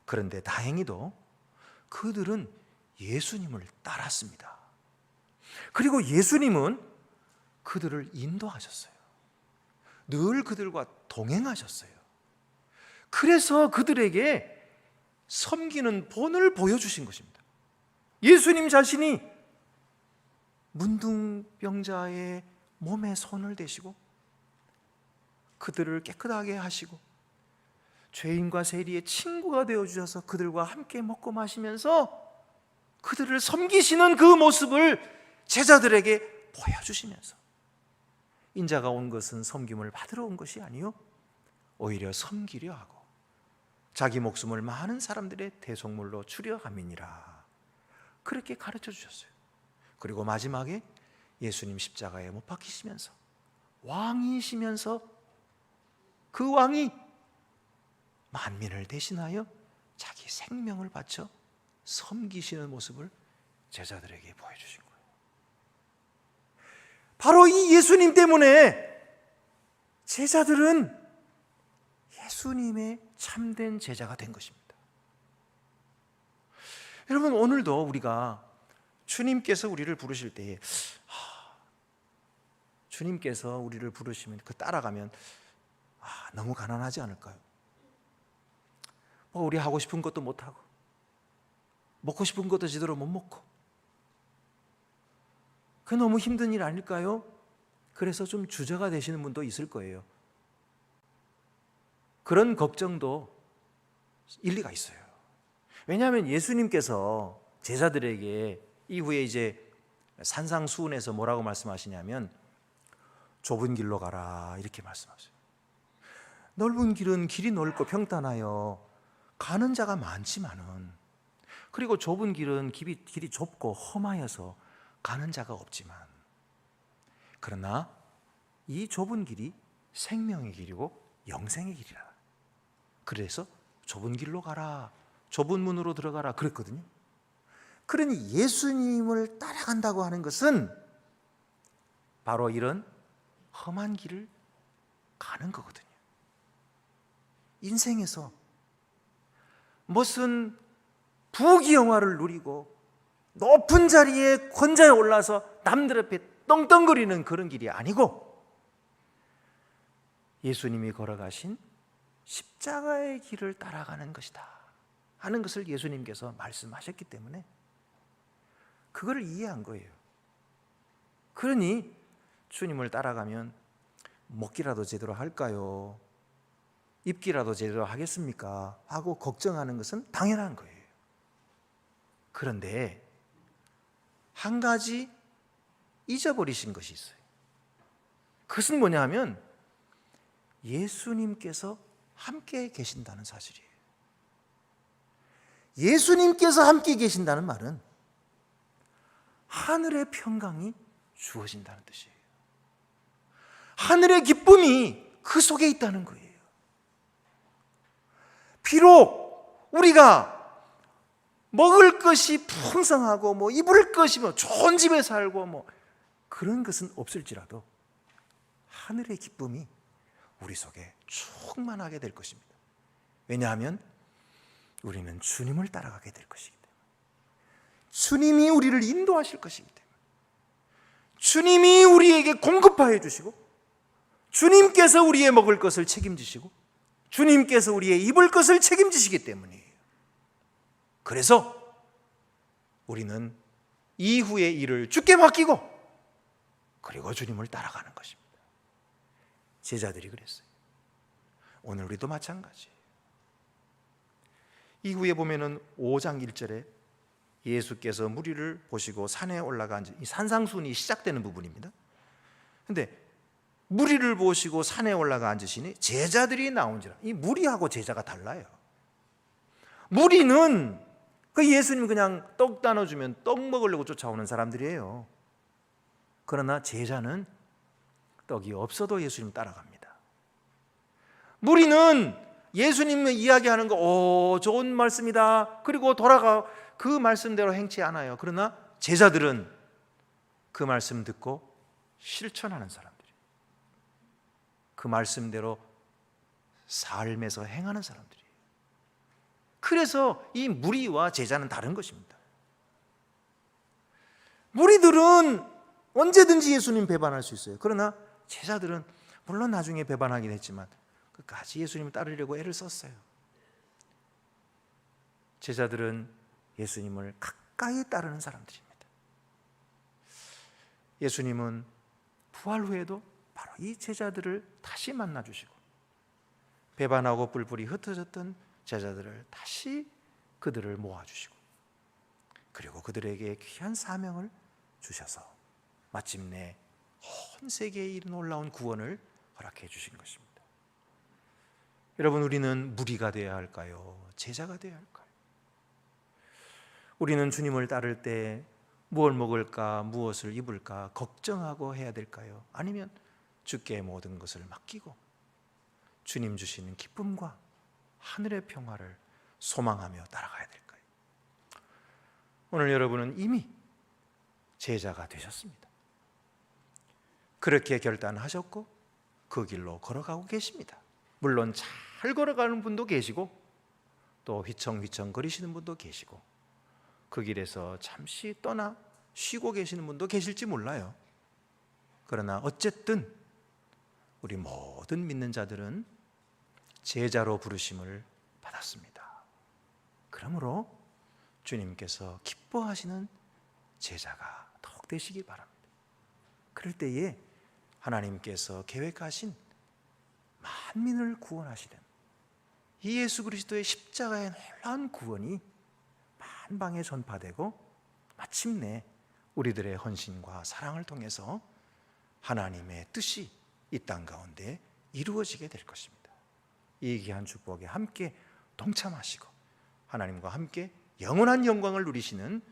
그런데 다행히도 그들은 예수님을 따랐습니다. 그리고 예수님은 그들을 인도하셨어요. 늘 그들과 동행하셨어요. 그래서 그들에게 섬기는 본을 보여주신 것입니다. 예수님 자신이 문둥병자의 몸에 손을 대시고 그들을 깨끗하게 하시고 죄인과 세리의 친구가 되어주셔서 그들과 함께 먹고 마시면서 그들을 섬기시는 그 모습을 제자들에게 보여주시면서 인자가 온 것은 섬김을 받으러 온 것이 아니요 오히려 섬기려 하고 자기 목숨을 많은 사람들의 대속물로 주려 함이니라, 그렇게 가르쳐 주셨어요. 그리고 마지막에 예수님 십자가에 못 박히시면서 왕이시면서 그 왕이 만민을 대신하여 자기 생명을 바쳐 섬기시는 모습을 제자들에게 보여주신 거예요. 바로 이 예수님 때문에 제자들은 예수님의 참된 제자가 된 것입니다. 여러분, 오늘도 우리가 주님께서 우리를 부르실 때에 주님께서 우리를 부르시면 그 따라가면 너무 가난하지 않을까요? 우리 하고 싶은 것도 못하고 먹고 싶은 것도 제대로 못 먹고 그게 너무 힘든 일 아닐까요? 그래서 좀 주저가 되시는 분도 있을 거예요. 그런 걱정도 일리가 있어요. 왜냐하면 예수님께서 제자들에게 이후에 이제 산상수훈에서 뭐라고 말씀하시냐면 좁은 길로 가라 이렇게 말씀하세요. 넓은 길은 길이 넓고 평탄하여 가는 자가 많지만은, 그리고 좁은 길은 길이 좁고 험하여서 가는 자가 없지만, 그러나 이 좁은 길이 생명의 길이고 영생의 길이라. 그래서 좁은 길로 가라, 좁은 문으로 들어가라 그랬거든요. 그러니 예수님을 따라간다고 하는 것은 바로 이런 험한 길을 가는 거거든요. 인생에서 무슨 부귀영화를 누리고 높은 자리에 권좌에 올라서 남들 앞에 떵떵거리는 그런 길이 아니고 예수님이 걸어가신 십자가의 길을 따라가는 것이다 하는 것을 예수님께서 말씀하셨기 때문에 그거를 이해한 거예요. 그러니 주님을 따라가면 먹기라도 제대로 할까요? 입기라도 제대로 하겠습니까? 하고 걱정하는 것은 당연한 거예요. 그런데 한 가지 잊어버리신 것이 있어요. 그것은 뭐냐 하면 예수님께서 함께 계신다는 사실이에요. 예수님께서 함께 계신다는 말은 하늘의 평강이 주어진다는 뜻이에요. 하늘의 기쁨이 그 속에 있다는 거예요. 비록 우리가 먹을 것이 풍성하고 입을 것이 좋은 집에 살고 그런 것은 없을지라도 하늘의 기쁨이 우리 속에 충만하게 될 것입니다. 왜냐하면 우리는 주님을 따라가게 될 것이기 때문에, 주님이 우리를 인도하실 것이기 때문에, 주님이 우리에게 공급하여 주시고, 주님께서 우리의 먹을 것을 책임지시고, 주님께서 우리의 입을 것을 책임지시기 때문이에요. 그래서 우리는 이후의 일을 주께 맡기고 그리고 주님을 따라가는 것입니다. 제자들이 그랬어요. 오늘 우리도 마찬가지예요. 이후에 보면은 5장 1절에 예수께서 무리를 보시고 산에 올라가 앉으, 이 산상순이 시작되는 부분입니다. 근데 무리를 보시고 산에 올라가 앉으시니 제자들이 나온지라. 이 무리하고 제자가 달라요. 무리는 그 예수님 그냥 떡 나눠주면 떡 먹으려고 쫓아오는 사람들이에요. 그러나 제자는 떡이 없어도 예수님 따라갑니다. 무리는 예수님의 이야기하는 거 좋은 말씀이다 그리고 돌아가 그 말씀대로 행치 않아요. 그러나 제자들은 그 말씀 듣고 실천하는 사람들이에요. 그 말씀대로 삶에서 행하는 사람들이에요. 그래서 이 무리와 제자는 다른 것입니다. 무리들은 언제든지 예수님 배반할 수 있어요. 그러나 제자들은 물론 나중에 배반하긴 했지만 끝까지 예수님을 따르려고 애를 썼어요. 제자들은 예수님을 가까이 따르는 사람들입니다. 예수님은 부활 후에도 바로 이 제자들을 다시 만나 주시고 배반하고 뿔뿔이 흩어졌던 제자들을 다시 그들을 모아주시고 그리고 그들에게 귀한 사명을 주셔서 마침내 온 세계에 이른 놀라운 구원을 허락해 주신 것입니다. 여러분, 우리는 무리가 되어야 할까요? 제자가 되어야 할까요? 우리는 주님을 따를 때 무엇을 먹을까, 무엇을 입을까 걱정하고 해야 될까요? 아니면 주께 모든 것을 맡기고 주님 주시는 기쁨과 하늘의 평화를 소망하며 따라가야 될까요? 오늘 여러분은 이미 제자가 되셨습니다. 그렇게 결단하셨고 그 길로 걸어가고 계십니다. 물론 잘 걸어가는 분도 계시고 또 휘청휘청 거리시는 분도 계시고 그 길에서 잠시 떠나 쉬고 계시는 분도 계실지 몰라요. 그러나 어쨌든 우리 모든 믿는 자들은 제자로 부르심을 받았습니다. 그러므로 주님께서 기뻐하시는 제자가 더욱 되시기 바랍니다. 그럴 때에 하나님께서 계획하신 만민을 구원하시는 이 예수 그리스도의 십자가의 놀라운 구원이 만방에 전파되고 마침내 우리들의 헌신과 사랑을 통해서 하나님의 뜻이 이 땅 가운데 이루어지게 될 것입니다. 이 귀한 축복에 함께 동참하시고 하나님과 함께 영원한 영광을 누리시는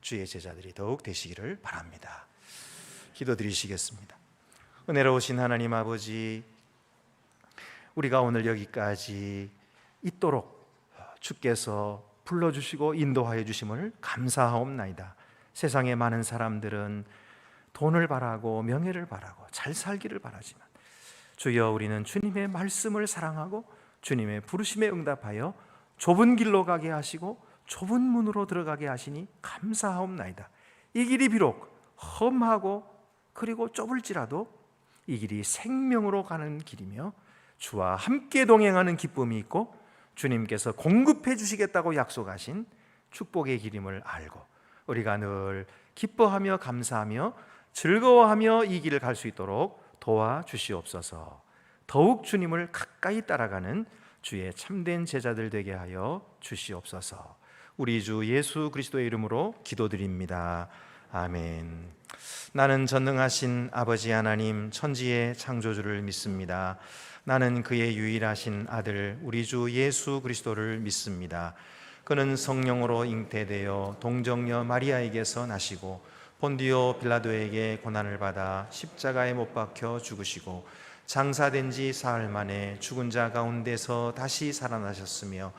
주의 제자들이 더욱 되시기를 바랍니다. 기도드리시겠습니다. 은혜로우신 하나님 아버지, 우리가 오늘 여기까지 있도록 주께서 불러주시고 인도하여 주심을 감사하옵나이다. 세상의 많은 사람들은 돈을 바라고 명예를 바라고 잘 살기를 바라지만 주여, 우리는 주님의 말씀을 사랑하고 주님의 부르심에 응답하여 좁은 길로 가게 하시고 좁은 문으로 들어가게 하시니 감사하옵나이다. 이 길이 비록 험하고 그리고 좁을지라도 이 길이 생명으로 가는 길이며 주와 함께 동행하는 기쁨이 있고 주님께서 공급해 주시겠다고 약속하신 축복의 길임을 알고 우리가 늘 기뻐하며 감사하며 즐거워하며 이 길을 갈 수 있도록 도와주시옵소서. 더욱 주님을 가까이 따라가는 주의 참된 제자들 되게 하여 주시옵소서. 우리 주 예수 그리스도의 이름으로 기도드립니다. 아멘. 나는 전능하신 아버지 하나님 천지의 창조주를 믿습니다. 나는 그의 유일하신 아들 우리 주 예수 그리스도를 믿습니다. 그는 성령으로 잉태되어 동정녀 마리아에게서 나시고 본디오 빌라도에게 고난을 받아 십자가에 못 박혀 죽으시고 장사된 지 사흘 만에 죽은 자 가운데서 다시 살아나셨으며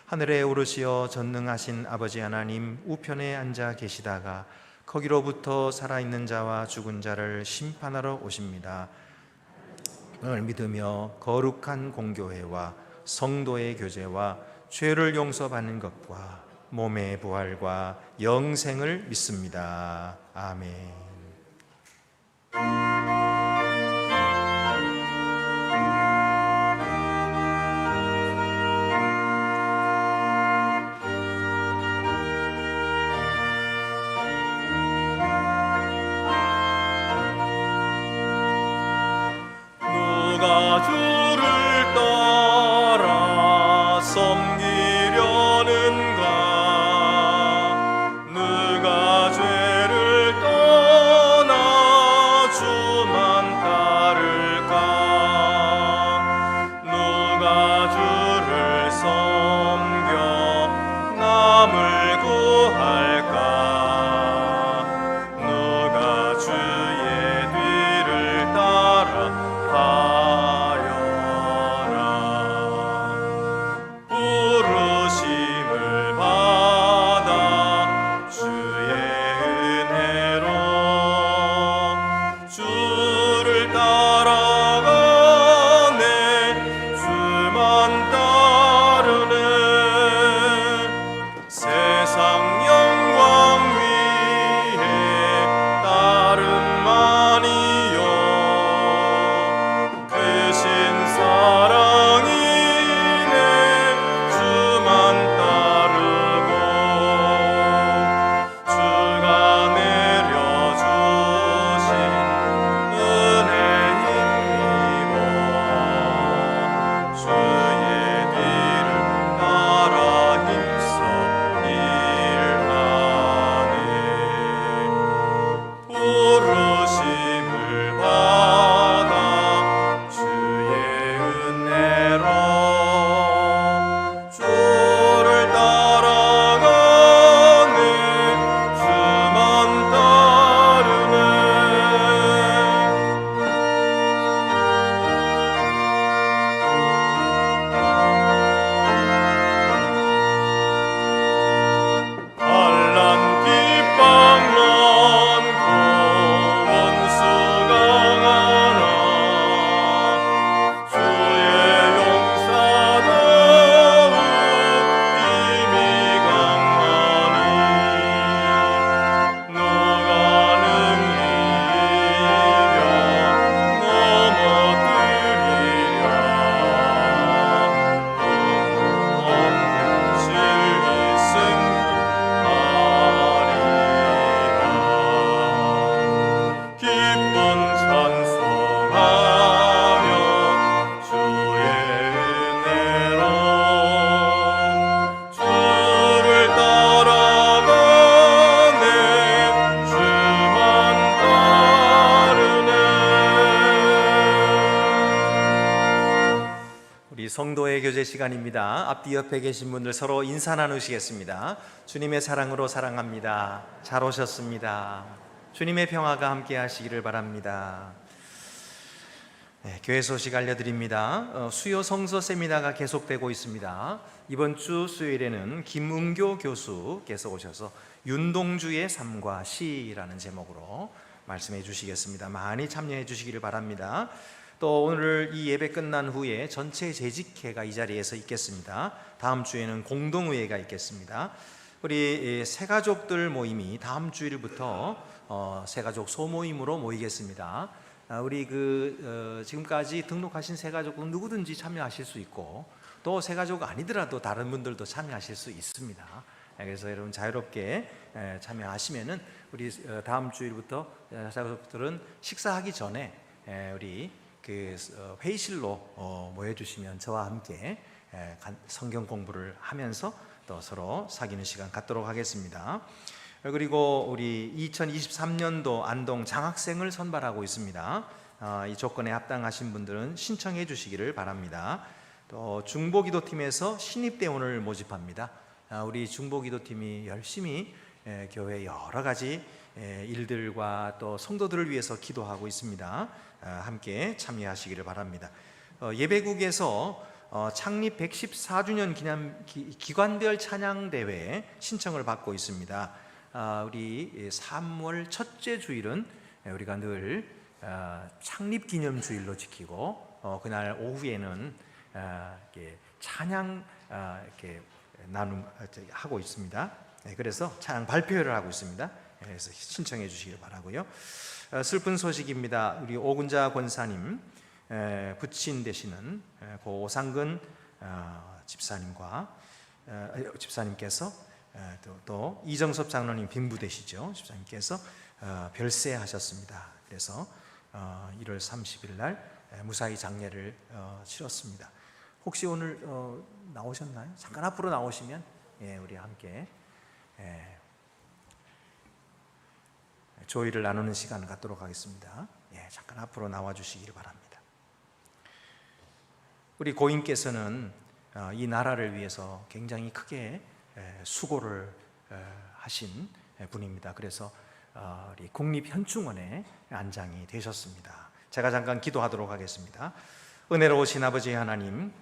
하늘에 오르시어 전능하신 아버지 하나님 우편에 앉아 계시다가 거기로부터 살아있는 자와 죽은 자를 심판하러 오십니다. 오늘 믿으며 거룩한 공교회와 성도의 교제와 죄를 용서받는 것과 몸의 부활과 영생을 믿습니다. 아멘. 누가 주를 따라 섬기려는가? 누가 죄를 떠나 주만 따를까? 누가 주를 섬겨 남을 구할까? 누가 주의 뒤를 따라 하려나? 부르심을 받아 주의 은혜로 주를 따라가네. 주만 따르네. 세상 영광 위에 따름만이요 크신 사랑이네. 주만 따르고 주가 내려주신 은혜 힘입어 주의 뒤를 따라 힘써 일하네. 부르심을 받아 주의 은혜로 주를 따라가네. 주만 따르네. 환난 빗방 많고 원수가 많아 주의 용사다운 힘이 강하니 누가 능히 이겨 넘어뜨리랴? 없는 진리 승리하리라. 기쁜 찬송하며 주의 은혜로 주를 따라가네. 주만 따르네. 우리 성도의 교제 시간입니다. 앞뒤 옆에 계신 분들 서로 인사 나누시겠습니다. 주님의 사랑으로 사랑합니다. 잘 오셨습니다. 주님의 평화가 함께 하시기를 바랍니다. 네, 교회 소식 알려드립니다. 수요 성서 세미나가 계속되고 있습니다. 이번 주 수요일에는 김은교 교수께서 오셔서 윤동주의 삶과 시라는 제목으로 말씀해 주시겠습니다. 많이 참여해 주시기를 바랍니다. 또 오늘 이 예배 끝난 후에 전체 재직회가 이 자리에서 있겠습니다. 다음 주에는 공동회의가 있겠습니다. 우리 새가족들 모임이 다음 주일부터 새가족 소모임으로 모이겠습니다. 우리 지금까지 등록하신 새가족은 누구든지 참여하실 수 있고, 또 새가족 아니더라도 다른 분들도 참여하실 수 있습니다. 그래서 여러분 자유롭게 참여하시면은 우리 다음 주일부터 새가족들은 식사하기 전에 우리 회의실로 모여주시면 저와 함께 성경 공부를 하면서 또 서로 사귀는 시간 갖도록 하겠습니다. 그리고 우리 2023년도 안동 장학생을 선발하고 있습니다. 이 조건에 합당하신 분들은 신청해 주시기를 바랍니다. 또 중보기도팀에서 신입대원을 모집합니다. 우리 중보기도팀이 열심히 교회 여러 가지 일들과 또 성도들을 위해서 기도하고 있습니다. 함께 참여하시기를 바랍니다. 예배국에서 창립 114주년 기관별 찬양대회 신청을 받고 있습니다. 우리 3월 첫째 주일은 우리가 늘 창립기념주일로 지키고, 그날 오후에는 찬양 하고 있습니다. 그래서 찬양 발표회를 하고 있습니다. 그래서 신청해 주시길 바라고요. 슬픈 소식입니다. 우리 오군자 권사님 부친 되시는 고 오상근 집사님께서 또 이정섭 장로님 빈부 되시죠. 집사님께서 별세하셨습니다. 그래서 1월 30일 날 무사히 장례를 치렀습니다. 혹시 오늘 나오셨나요? 잠깐 앞으로 나오시면 우리 함께 조의를 나누는 시간을 갖도록 하겠습니다. 잠깐 앞으로 나와 주시기를 바랍니다. 우리 고인께서는 이 나라를 위해서 굉장히 크게 수고를 하신 분입니다. 그래서 우리 국립현충원에 안장이 되셨습니다. 제가 잠깐 기도하도록 하겠습니다. 은혜로우신 아버지 하나님,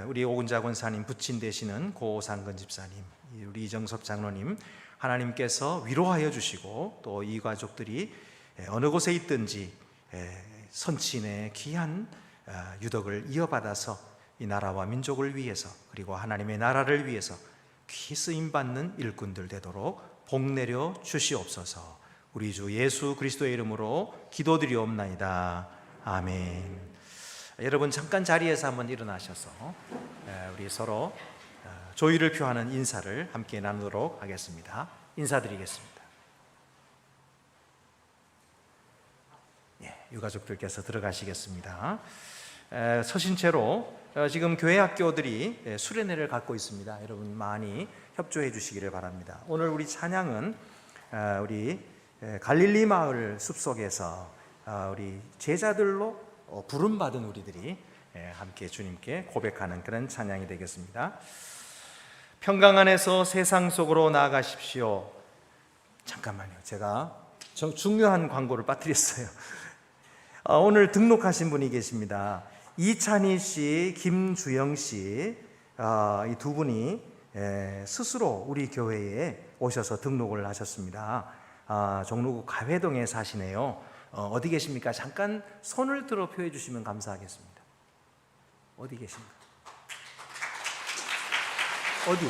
우리 오근자 권사님 부친 되시는 고상근 집사님, 우리 이정섭 장로님, 하나님께서 위로하여 주시고 또 이 가족들이 어느 곳에 있든지 선친의 귀한 유덕을 이어받아서 이 나라와 민족을 위해서, 그리고 하나님의 나라를 위해서 귀 쓰임받는 일꾼들 되도록 복내려 주시옵소서. 우리 주 예수 그리스도의 이름으로 기도드리옵나이다. 아멘. 여러분 잠깐 자리에서 한번 일어나셔서 우리 서로 조의를 표하는 인사를 함께 나누도록 하겠습니다. 인사드리겠습니다. 유가족들께서 들어가시겠습니다. 서신 채로 지금 교회 학교들이 수련회를 갖고 있습니다. 여러분 많이 협조해 주시기를 바랍니다. 오늘 우리 찬양은 우리 갈릴리 마을 숲속에서 우리 제자들로 부름받은 우리들이 함께 주님께 고백하는 그런 찬양이 되겠습니다. 평강 안에서 세상 속으로 나아가십시오. 잠깐만요, 제가 중요한 광고를 빠뜨렸어요. 오늘 등록하신 분이 계십니다. 이찬희 씨, 김주영 씨, 이 두 분이 스스로 우리 교회에 오셔서 등록을 하셨습니다. 종로구 가회동에 사시네요. 어디 계십니까? 잠깐 손을 들어 표해 주시면 감사하겠습니다. 어디 계십니까? 어디?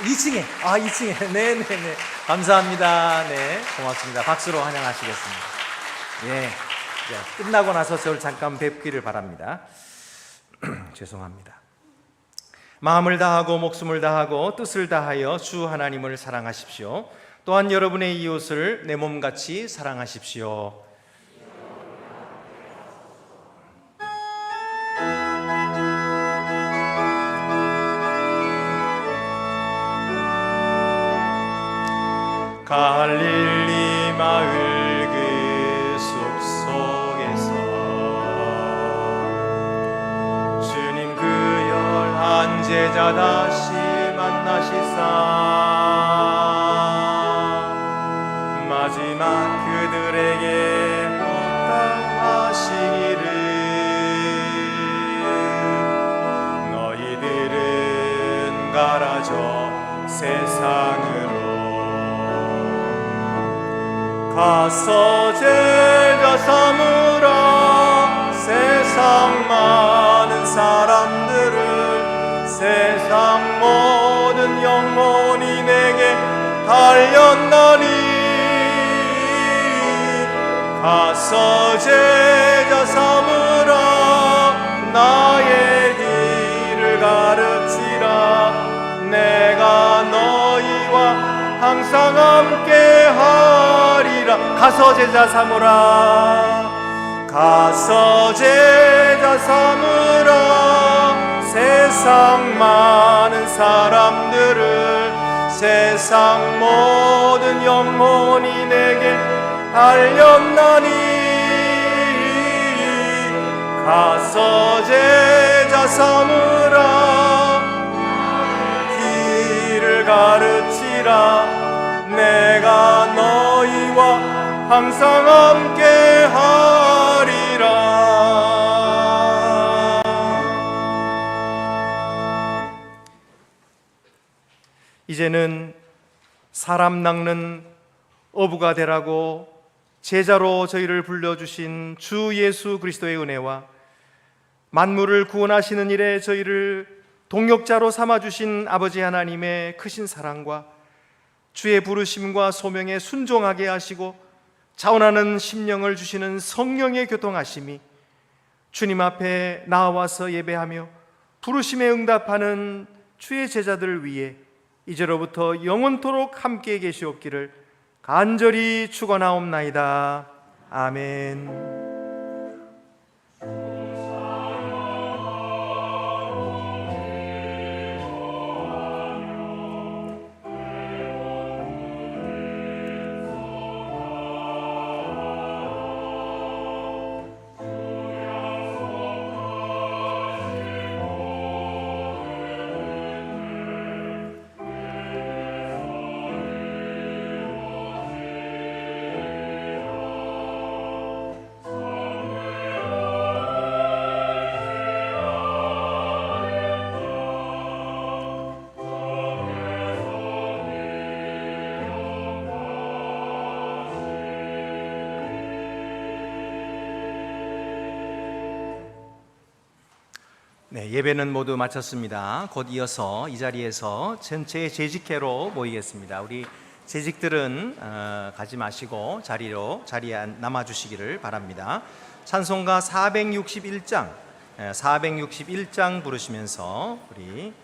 2층에. 2층에. 네네네. 감사합니다. 네, 고맙습니다. 박수로 환영하시겠습니다. 예. 끝나고 나서 저를 잠깐 뵙기를 바랍니다. 죄송합니다. 마음을 다하고 목숨을 다하고 뜻을 다하여 주 하나님을 사랑하십시오. 또한 여러분의 이웃을 내 몸같이 사랑하십시오. 갈릴리 마을 그 숲속에서 주님 그 열한 제자 다시 만나시사 마지막 그들에게 부탁하시기를 너희들은 가라 저 세상으로 가서 제자 삼으라 세상 많은 사람들을 세상 모든 영혼이 내게 달렸나니 가서 제자 삼으라 나의 길을 가르치라 내가 너희와 항상 함께 하리라. 가서 제자 삼으라 가서 제자 삼으라 세상 많은 사람들을 세상 모든 영혼이 내게 달렸나니 가서 제자 삼으라 길을 가르치라 내가 너희와 항상 함께 하리라. 이제는 사람 낚는 어부가 되라고 제자로 저희를 불러주신 주 예수 그리스도의 은혜와 만물을 구원하시는 일에 저희를 동역자로 삼아주신 아버지 하나님의 크신 사랑과 주의 부르심과 소명에 순종하게 하시고 자원하는 심령을 주시는 성령의 교통하심이 주님 앞에 나와서 예배하며 부르심에 응답하는 주의 제자들을 위해 이제로부터 영원토록 함께 계시옵기를 간절히 축원하옵나이다. 아멘. 네, 예배는 모두 마쳤습니다. 곧 이어서 이 자리에서 전체 재직회로 모이겠습니다. 우리 재직들은 가지 마시고 자리에 남아주시기를 바랍니다. 찬송가 461장 부르시면서 우리